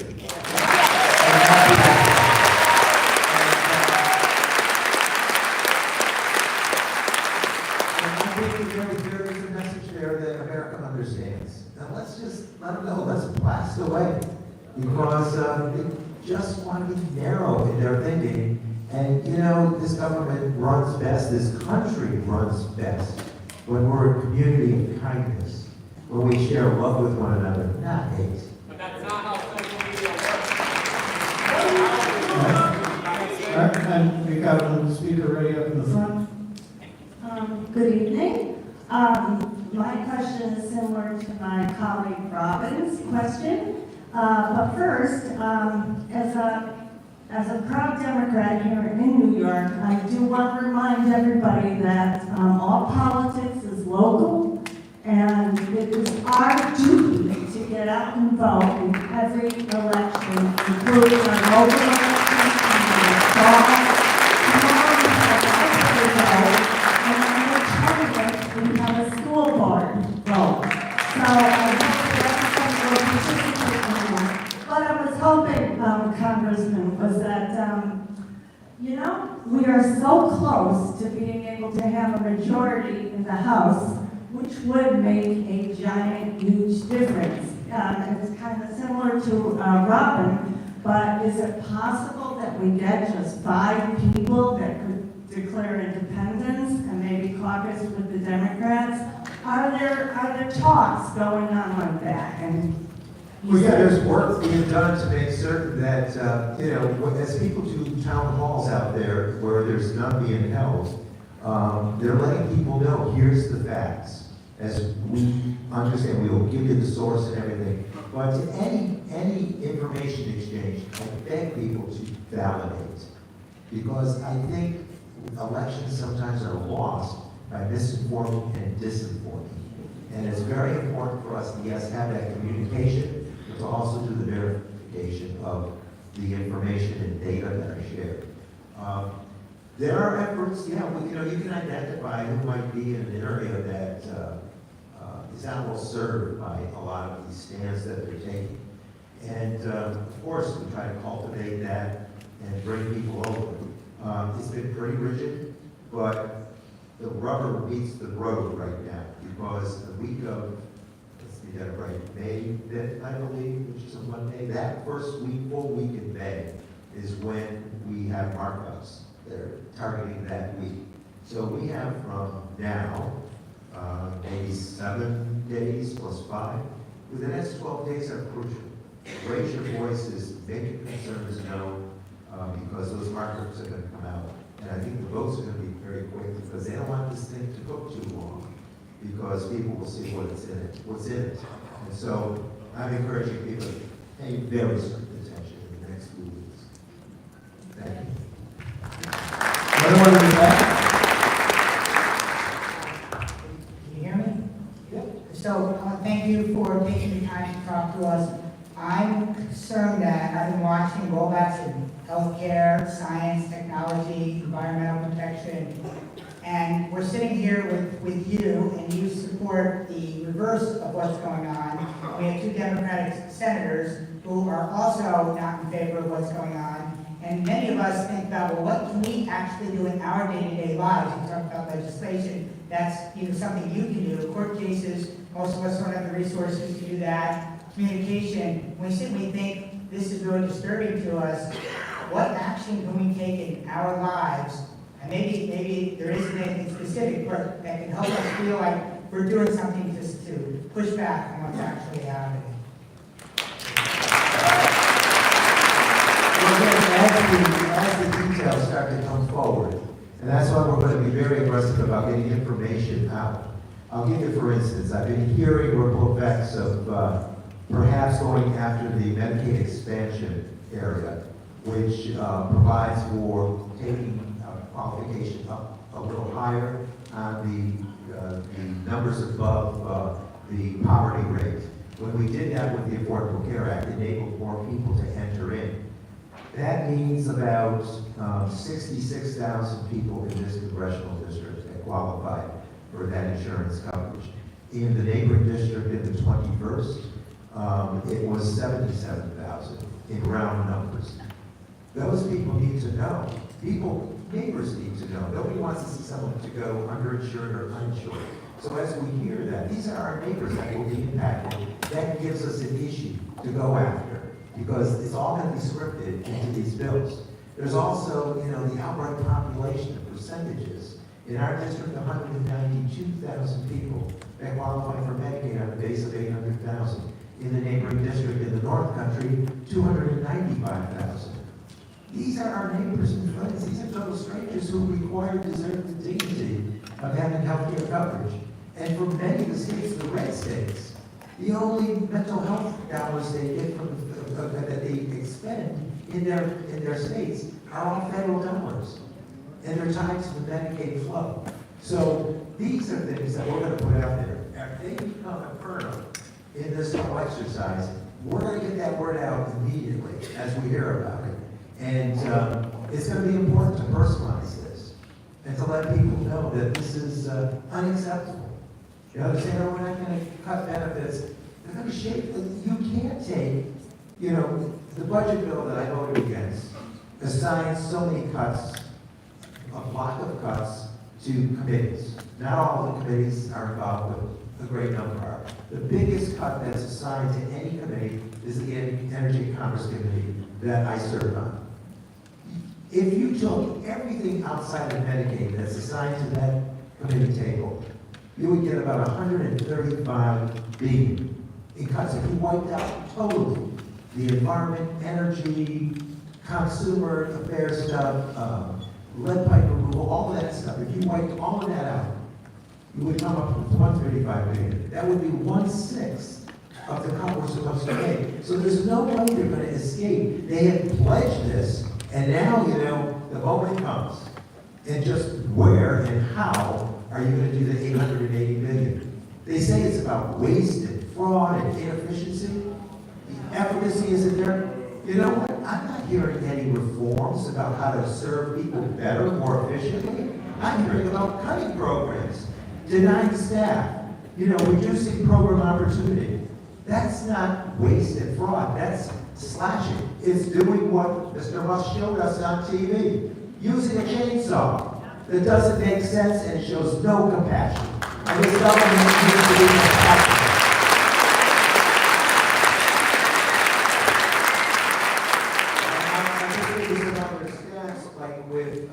There is a message there that America understands. Now let's just let them know, let's blast away. Because they just want to be narrow in their thinking. And you know, this government runs best, this country runs best when we're a community of kindness, when we share love with one another, not hate. But that's not how social media works. All right, and we got a speaker ready up in the front. Good evening. My question is similar to my colleague Robin's question. But first, as a proud Democrat here in New York, I do want to remind everybody that all politics is local, and it is our duty to get out and vote in every election, including our local elections and the fall. We have a school board vote. So I hope that everybody will participate in that. What I was hoping, Congressman, was that, you know, we are so close to being able to have a majority in the House, which would make a giant, huge difference. It's kind of similar to Robin, but is it possible that we get just 5 people that could declare independence and maybe caucus with the Democrats? Are there talks going on like that? And Well, yeah, there's work being done to make certain that, you know, as people do town halls out there where there's none being held, they're letting people know, here's the facts. As we understand, we will give you the source and everything. But to any information exchange, I beg people to validate. Because I think elections sometimes are lost by misinforming and disinforming. And it's very important for us to, yes, have that communication, but to also do the verification of the information and data that are shared. There are efforts, yeah, you know, you can identify who might be in an area that is not well served by a lot of these stands that they're taking. And of course, we try to cultivate that and bring people over. It's been pretty rigid, but the rubber meets the road right now because the week of, let's get that right, May 5th, I believe, which is a Monday, that first week, full week in May is when we have markups. They're targeting that week. So we have from now, maybe 7 days plus 5 the next 12 days are crucial. Raise your voices, make your concerns known, because those markups are going to come out. And I think the votes are going to be very quick because they don't want this thing to cook too long because people will see what's in it. And so I'm encouraging people to pay very strict attention in the next few weeks. Thank you. Anyone in the back? Can you hear me? Yep. So, thank you for taking the time to talk to us. I'm concerned that I've been watching rollbacks in healthcare, science, technology, environmental protection, and we're sitting here with you, and you support the reverse of what's going on. We have two Democratic senators who are also not in favor of what's going on, and many of us think about, well, what can we actually do in our day-to-day lives? We talk about legislation, that's something you can do. Court cases, most of us don't have the resources to do that. Communication, we simply think this is really disturbing to us. What action can we take in our lives? And maybe there isn't anything specific, but that can help us feel like we're doing something just to push back on what's actually happening. As the details start to come forward, and that's why we're going to be very aggressive about getting information out. I'll give you, for instance, I've been hearing ripple effects of perhaps going after the Medicaid expansion area, which provides for taking qualification up a little higher on the numbers above the poverty rate. When we did that with the Affordable Care Act, it enabled more people to enter in. That means about 66,000 people in this congressional district that qualify for that insurance coverage. In the neighboring district in the 21st, it was 77,000 in round numbers. Those people need to know. Neighbors need to know. Nobody wants to see someone to go underinsured or uninsured. So as we hear that, these are our neighbors that will be impacted. That gives us an issue to go after because it's all going to be scripted into these bills. There's also, the outright population percentages. In our district, 192,000 people that qualify for Medicaid on a base of 800,000. In the neighboring district in the North Country, 295,000. These are our neighbors and friends. These are total strangers who require, deserve the dignity of having health care coverage. And for many of the states, the red states, the only mental health dollars they get from that they expend in their states are all federal dollars. And they're tied to the Medicaid flow. So these are things that we're going to put out there. If they become a kernel in this whole exercise, we're going to get that word out immediately as we hear about it. And it's going to be important to personalize this and to let people know that this is unacceptable. You understand? We're not going to cut benefits. They're going to shape. You can't take, the budget bill that I voted against assigns so many cuts, a block of cuts to committees. Not all of the committees are involved with. A great number are. The biggest cut that's assigned to any committee is the Energy and Commerce Committee that I serve on. If you took everything outside of Medicaid that's assigned to that committee table, you would get about $135 billion in cuts. If you wiped out totally the environment, energy, consumer affairs stuff, lead pipe removal, all of that stuff, if you wiped all of that out, you would come up with $135 billion. That would be 1/6 of the cut we're supposed to make. So there's no way they're going to escape. They have pledged this, and now, the moment comes. And just where and how are you going to do the $880 billion? They say it's about waste and fraud and inefficiency. The efficacy isn't there. You know what? I'm not hearing any reforms about how to serve people better, more efficiently. I'm hearing about cutting programs, denying staff, reducing program opportunity. That's not waste and fraud. That's slashing. It's doing what Mr. Russ showed us on TV, using a chainsaw that doesn't make sense and shows no compassion. And this government needs to be compassionate. I just think there's another stance, like with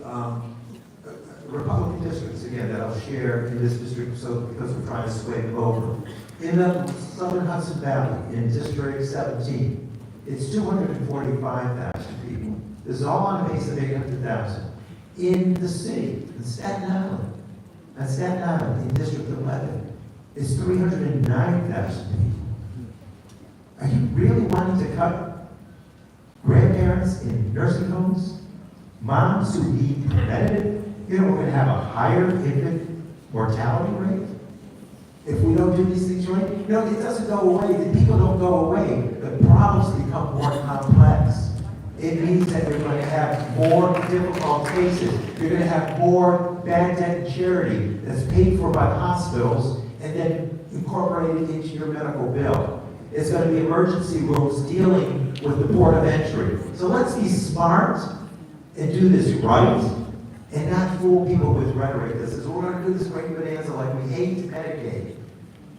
Republican districts, again, that I'll share in this district, so because we're trying to swing over. In the southern Hudson Valley, in District 17, it's 245,000 people. This is all on a base of 800,000. In the city, in Staten Island, in District 11, it's 309,000 people. Are you really wanting to cut grandparents in nursing homes? Moms who need preventative? You know, we're going to have a higher infant mortality rate if we don't do these things right. You know, it doesn't go away. The people don't go away. The problems become more complex. It means that you're going to have more difficult cases. You're going to have more bad debt and charity that's paid for by hospitals and then incorporated into your medical bill. It's going to be emergency rooms dealing with the port of entry. So let's be smart and do this right and not fool people with rhetoric that says, we're going to do this great bonanza like we hate Medicaid.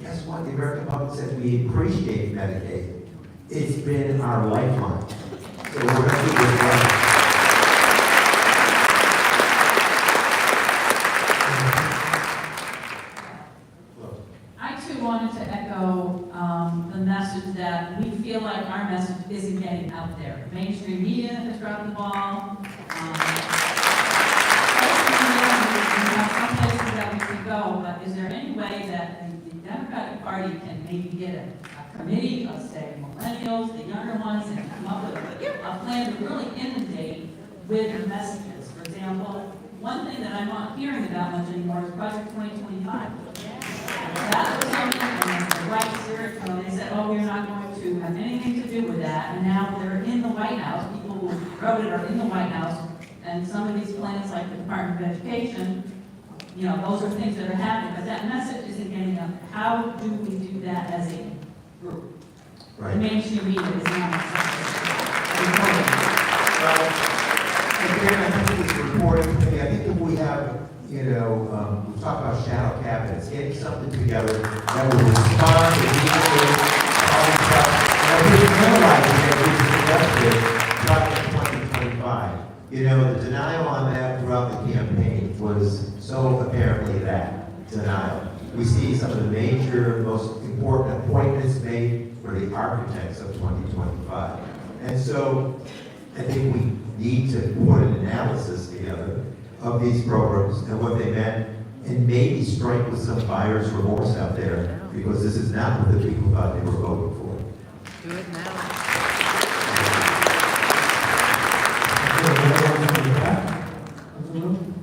Guess what? The American public says we appreciate Medicaid. It's been our lifeline. So we're going to do this right. I too wanted to echo the message that we feel like our message isn't getting out there. Mainstream media has dropped the ball. We have some places that we can go, but is there any way that the Democratic Party can maybe get a committee of, say, millennials, the younger ones, and come up with a plan to really inundate with the messages? For example, one thing that I'm not hearing about much anymore is Project 2025. That was something, and the right spirit, they said, oh, we're not going to have anything to do with that, and now they're in the White House. People who wrote it are in the White House, and some of these plans, like the Department of Education, you know, those are things that are happening, but that message isn't getting out. How do we do that as a group? Right. The mainstream media is not Again, I think it's reporting committee. I think if we have, you know, we talk about shadow cabinets, getting something together that will respond immediately, all the stuff. And I think realizing that we suggested Project 2025. You know, the denial on that throughout the campaign was so apparently that denial. We see some of the major, most important appointments made for the architects of 2025. And so I think we need to put an analysis together of these programs and what they meant, and maybe strike with some buyer's remorse out there, because this is not what the people thought they were voting for. Do it now.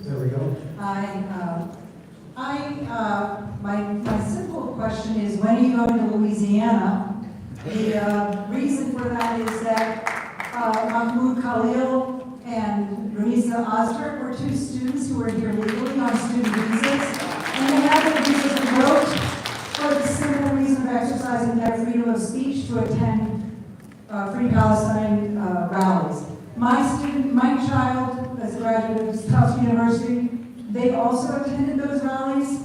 There we go. My simple question is, when are you going to Louisiana? The reason for that is that Mahmoud Khalil and Ramisa Osbert were two students who were here legally on student visas, and they had their visas revoked for the simple reason of exercising their freedom of speech to attend Free Palestine rallies. My child, as a graduate of Tufts University, they also attended those rallies.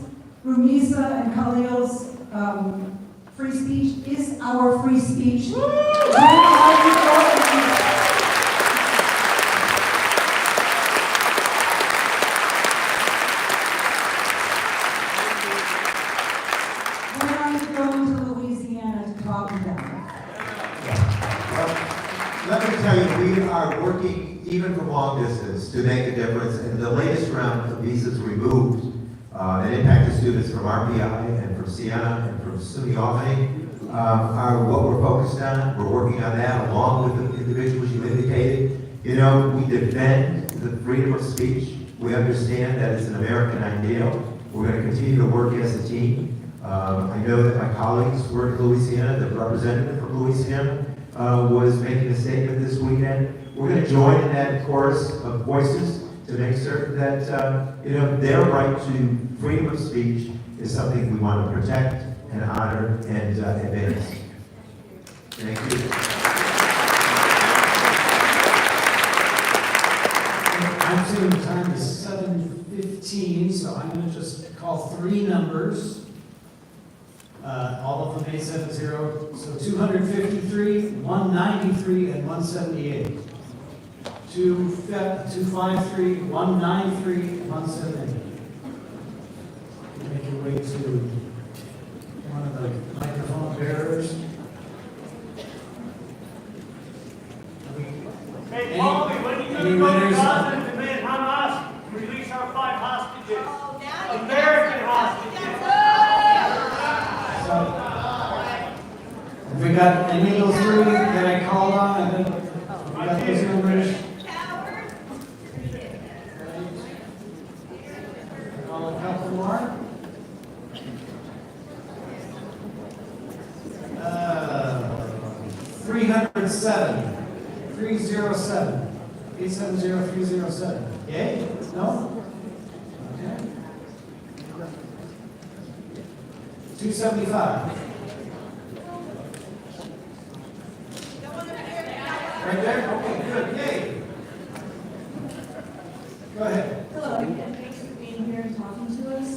Rumisa and Khalil's free speech is our free speech. When are you going to Louisiana to talk to them? Let me tell you, we are working even from long distance to make a difference. And the latest round of visas removed that impacted students from RPI and from Siena and from SUNY Albany are what we're focused on. We're working on that along with the individuals you indicated. You know, we defend the freedom of speech. We understand that it's an American ideal. We're going to continue to work as a team. I know that my colleagues work in Louisiana, the representative from Louisiana was making a statement this weekend. We're going to join in that chorus of voices to make certain that you know, their right to freedom of speech is something we want to protect and honor and advance. Thank you. I'm seeing the time is 7:15, so I'm going to just call three numbers. All of them 870, so 253, 193, and 178. 253, 193, and 178. Make your way to one of the microphone bearers. Hey, Paulie, when are you going to go to Gaza and demand Hamas release our 5 hostages? American hostages. So, have we got any of those three that I called on? I think we got those numbers. Call a couple more. 307. 307. 870-307. Yay? No? Okay. 275. Right there? Okay, good. Yay. Go ahead. Hello, again, thanks for being here and talking to us.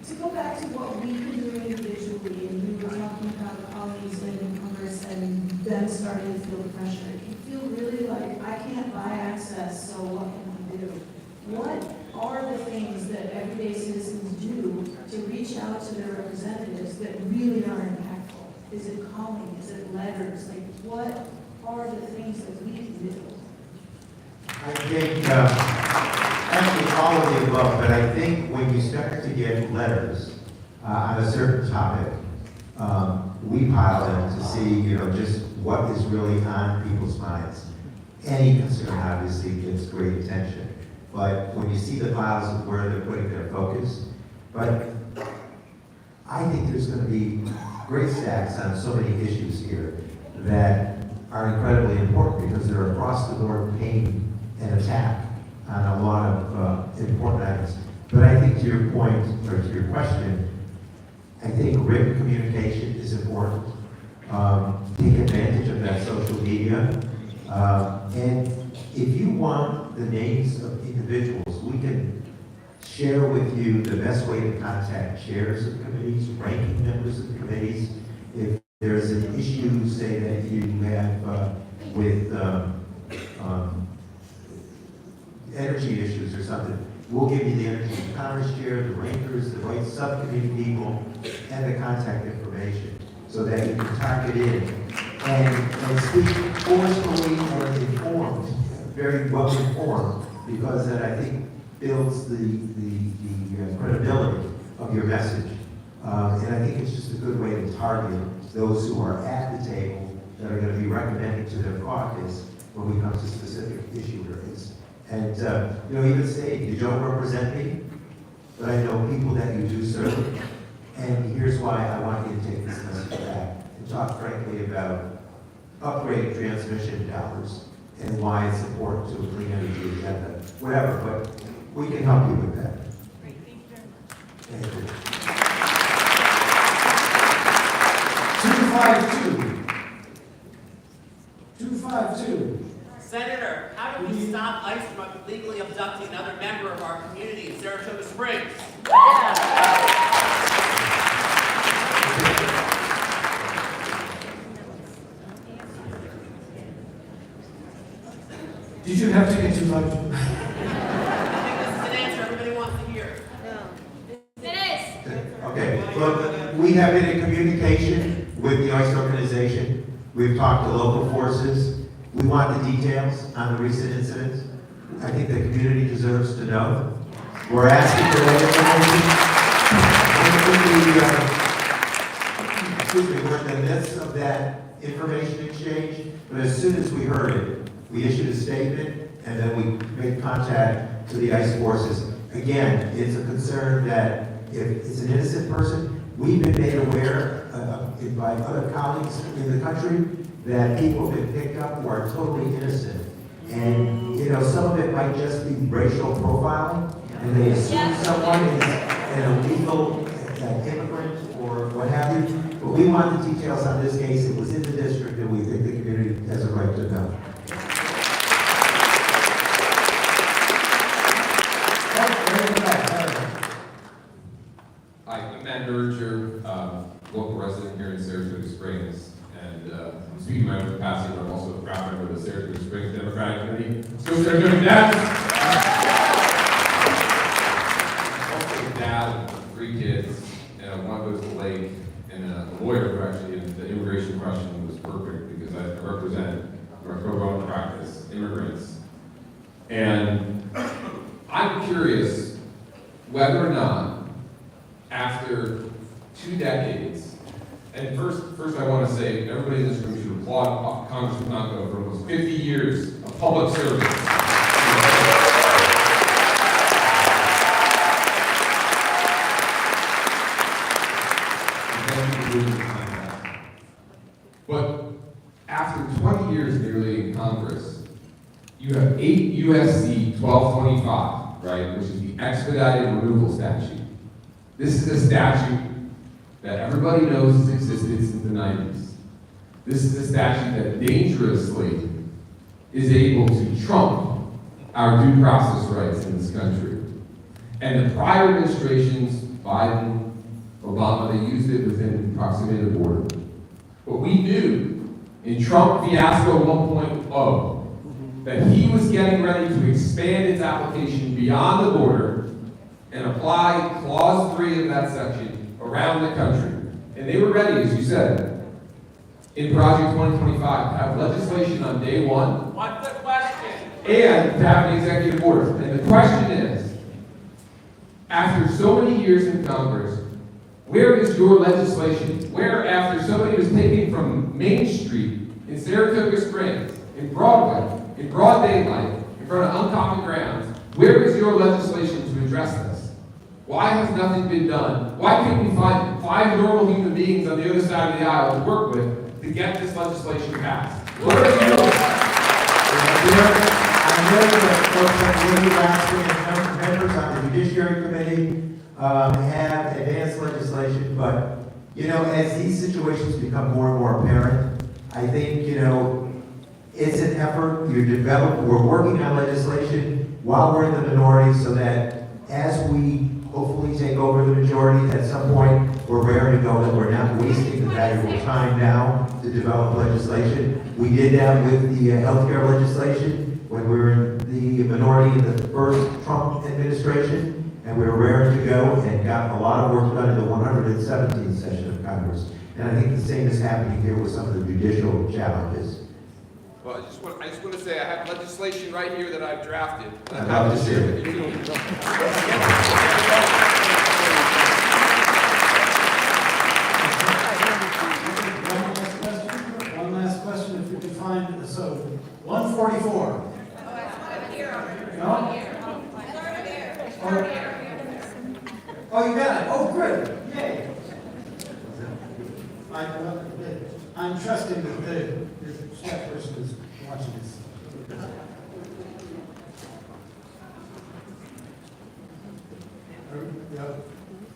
To go back to what we can do individually, and we were talking about colleagues in Congress and them starting to feel the pressure. You feel really like, I can't buy access, so what can I do? What are the things that everyday citizens do to reach out to their representatives that really are impactful? Is it calling? Is it letters? Like, what are the things that we can do? I think, actually all of the above, but I think when you start to get letters on a certain topic, we pile them to see, just what is really on people's minds. Any concern obviously gets great attention, but when you see the files of where they're putting their focus, but I think there's going to be great stacks on so many issues here that are incredibly important because they're across the board pain and attack on a lot of important items. But I think to your point, or to your question, I think written communication is important. Take advantage of that social media. And if you want the names of individuals, we can share with you the best way to contact chairs of committees, ranking members of committees. If there's an issue, say, that you have with energy issues or something, we'll give you the Energy and Commerce Chair, the rankers, the right subcommittee people, and the contact information so that you can target in and speak forcefully and informed, very well informed, because that I think builds the credibility of your message. And I think it's just a good way to target those who are at the table that are going to be recommending to their caucus when we come to specific issue areas. And, even say, you don't represent me, but I know people that you do serve. And here's why I want you to take this message back and talk frankly about upgrading transmission dollars and why it's important to a clean energy agenda, whatever, but we can help you with that. Great, thank you very much. Thank you. 252. Senator, how do we stop ICE from legally abducting another member of our community in Saratoga Springs? Did you have to get 252? I think this is an answer everybody wants to hear. It is. Okay, well, we have been in communication with the ICE organization. We've talked to local forces. We want the details on the recent incidents. I think the community deserves to know. We're asking for that information. We're in the midst of that information exchange, but as soon as we heard it, we issued a statement and then we made contact to the ICE forces. Again, it's a concern that if it's an innocent person, we've been made aware by other colleagues in the country that people have been picked up who are totally innocent. And, some of it might just be racial profiling, and they assume someone is an illegal immigrant or what have you. But we want the details on this case. It was in the district, and we think the community has a right to know. Hi, I'm Matt Berger, local resident here in Saratoga Springs, and I'm speaking in my own capacity, but I'm also a proud member of the Saratoga Springs Democratic Committee. Let's go Saratoga Dads! Also a dad with 3 kids, and one goes to Lake, and a lawyer who actually, the immigration question was perfect because I represent, or pro bono practice, immigrants. And I'm curious whether or not, after 2 decades, and first I want to say, everybody in this room should applaud Congressman Tonko for almost 50 years of public service. But after 20 years nearly in Congress, you have 8 USC 1225, right, which is the expedited removal statute. This is a statute that everybody knows has existed since the 90s. This is a statute that dangerously is able to trump our due process rights in this country. And the prior administrations, Biden, Obama, they used it within proximity of the border. But we knew in Trump fiasco 1.0 that he was getting ready to expand its application beyond the border and apply clause 3 of that section around the country. And they were ready, as you said, in Project 2025 to have legislation on day 1. What's the question? And to have an executive order. And the question is, after so many years in Congress, where is your legislation? Where, after somebody was taken from Main Street in Saratoga Springs, in Broadway, in broad daylight, in front of uncommon grounds, where is your legislation to address this? Why has nothing been done? Why can't we find 5 normal human beings on the other side of the aisle to work with to get this legislation passed? What are you doing? I know that folks like Willie Raskin and members on the Judiciary Committee have advanced legislation, but, you know, as these situations become more and more apparent, I think, you know, it's an effort. We're working on legislation while we're in the minority so that as we hopefully take over the majority, at some point, we're raring to go, that we're not wasting the valuable time now to develop legislation. We did that with the healthcare legislation when we were in the minority in the first Trump administration, and we were raring to go and got a lot of work done in the 117th session of Congress. And I think the same is happening here with some of the judicial challenges. Well, I just want to say I have legislation right here that I've drafted. I'd love to see it. One last question, if we can find, so, 144. No? Oh, you got it, oh, good, yay. I'm trusting that the staff person is watching this.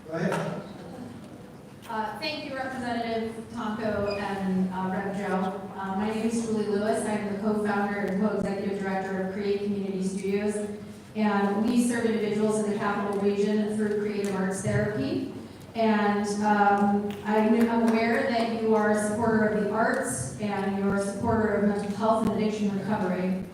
Go ahead. Thank you, Representative Tonko and Rep. Joe. My name is Julie Lewis. I'm the co-founder and co-executive director of Create Community Studios. And we serve individuals in the Capital Region through creative arts therapy. And I'm aware that you are a supporter of the arts and you're a supporter of mental health and addiction recovery.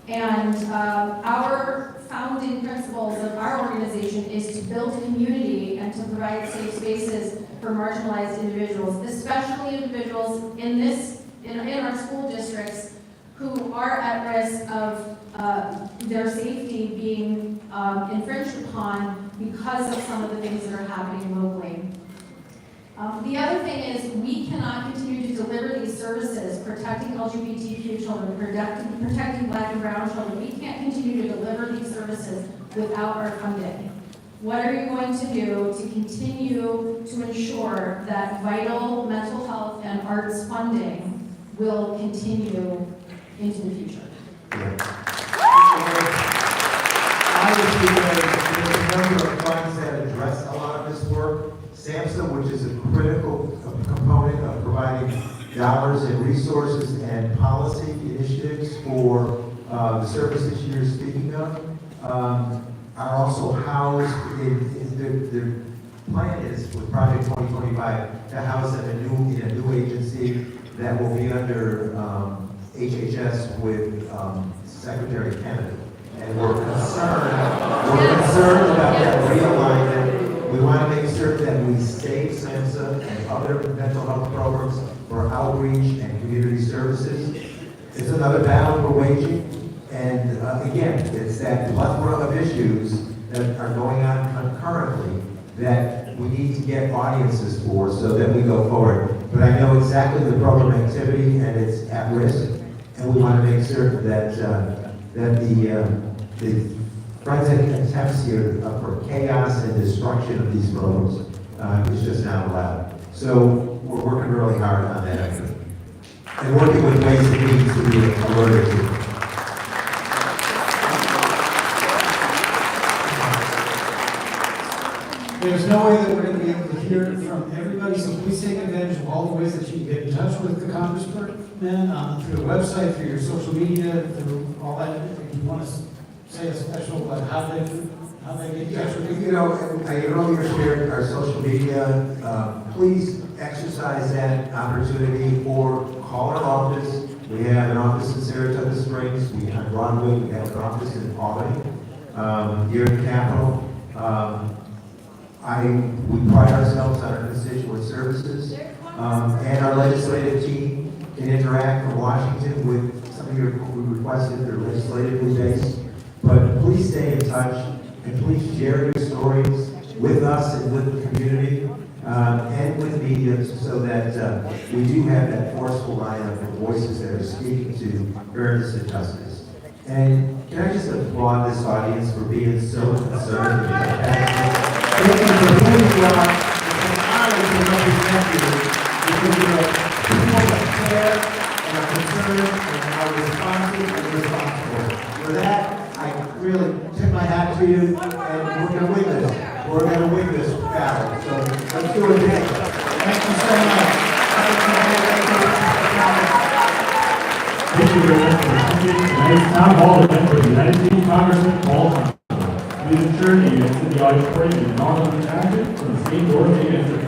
And our founding principles of our organization is to build community and to provide safe spaces for marginalized individuals, especially individuals in our school districts who are at risk of their safety being infringed upon because of some of the things that are happening locally. The other thing is we cannot continue to deliver these services, protecting LGBTQ children, protecting Black and brown children. We can't continue to deliver these services without our funding. What are you going to do to continue to ensure that vital mental health and arts funding will continue into the future? Obviously, there's a number of funds that address a lot of this work. SAMHSA, which is a critical component of providing dollars and resources and policy initiatives for the services you're speaking of, are also housed the plan is with Project 2025 to house them in a new agency that will be under HHS with Secretary Kennedy. And we're concerned about that realignment We want to make certain that we save SAMHSA and other mental health programs for outreach and community services. It's another battle we're waging, and again, it's that plethora of issues that are going on concurrently that we need to get audiences for so that we go forward. But I know exactly the program activity, and it's at risk, and we want to make certain that the forensic attempts here for chaos and destruction of these programs is just not allowed. So we're working really hard on that effort. And working with ways and means to be alerted to. There's no way that we're going to be able to hear from everybody, so please take advantage of all the ways that you can get in touch with the congressman, through the website, through your social media, through all that. If you want to say a special, how they get in touch with you. You know, I earlier shared our social media. Please exercise that opportunity or call our office. We have an office in Saratoga Springs. We have Broadway. We have an office in Albany, here in the Capitol. We pride ourselves on our constituent services, and our legislative team can interact from Washington with some of your requests that are legislatively based. But please stay in touch, and please share your stories with us and with the community, and with media, so that we do have that forceful lineup of voices that are speaking to fairness and justice. And can I just applaud this audience for being so concerned and compassionate? Thank you for who you are. It's an honor to represent you, because you're people that care and are concerned and are responsive and responsible. For that, I really tip my hat to you, and we're going to win this. We're going to win this battle. So let's do it together. Thank you so much. Thank you very much for attending tonight's town hall event for the United States Congressman Paul Tonko. Please ensure that you exit the auditorium in an orderly fashion from the same door that you entered.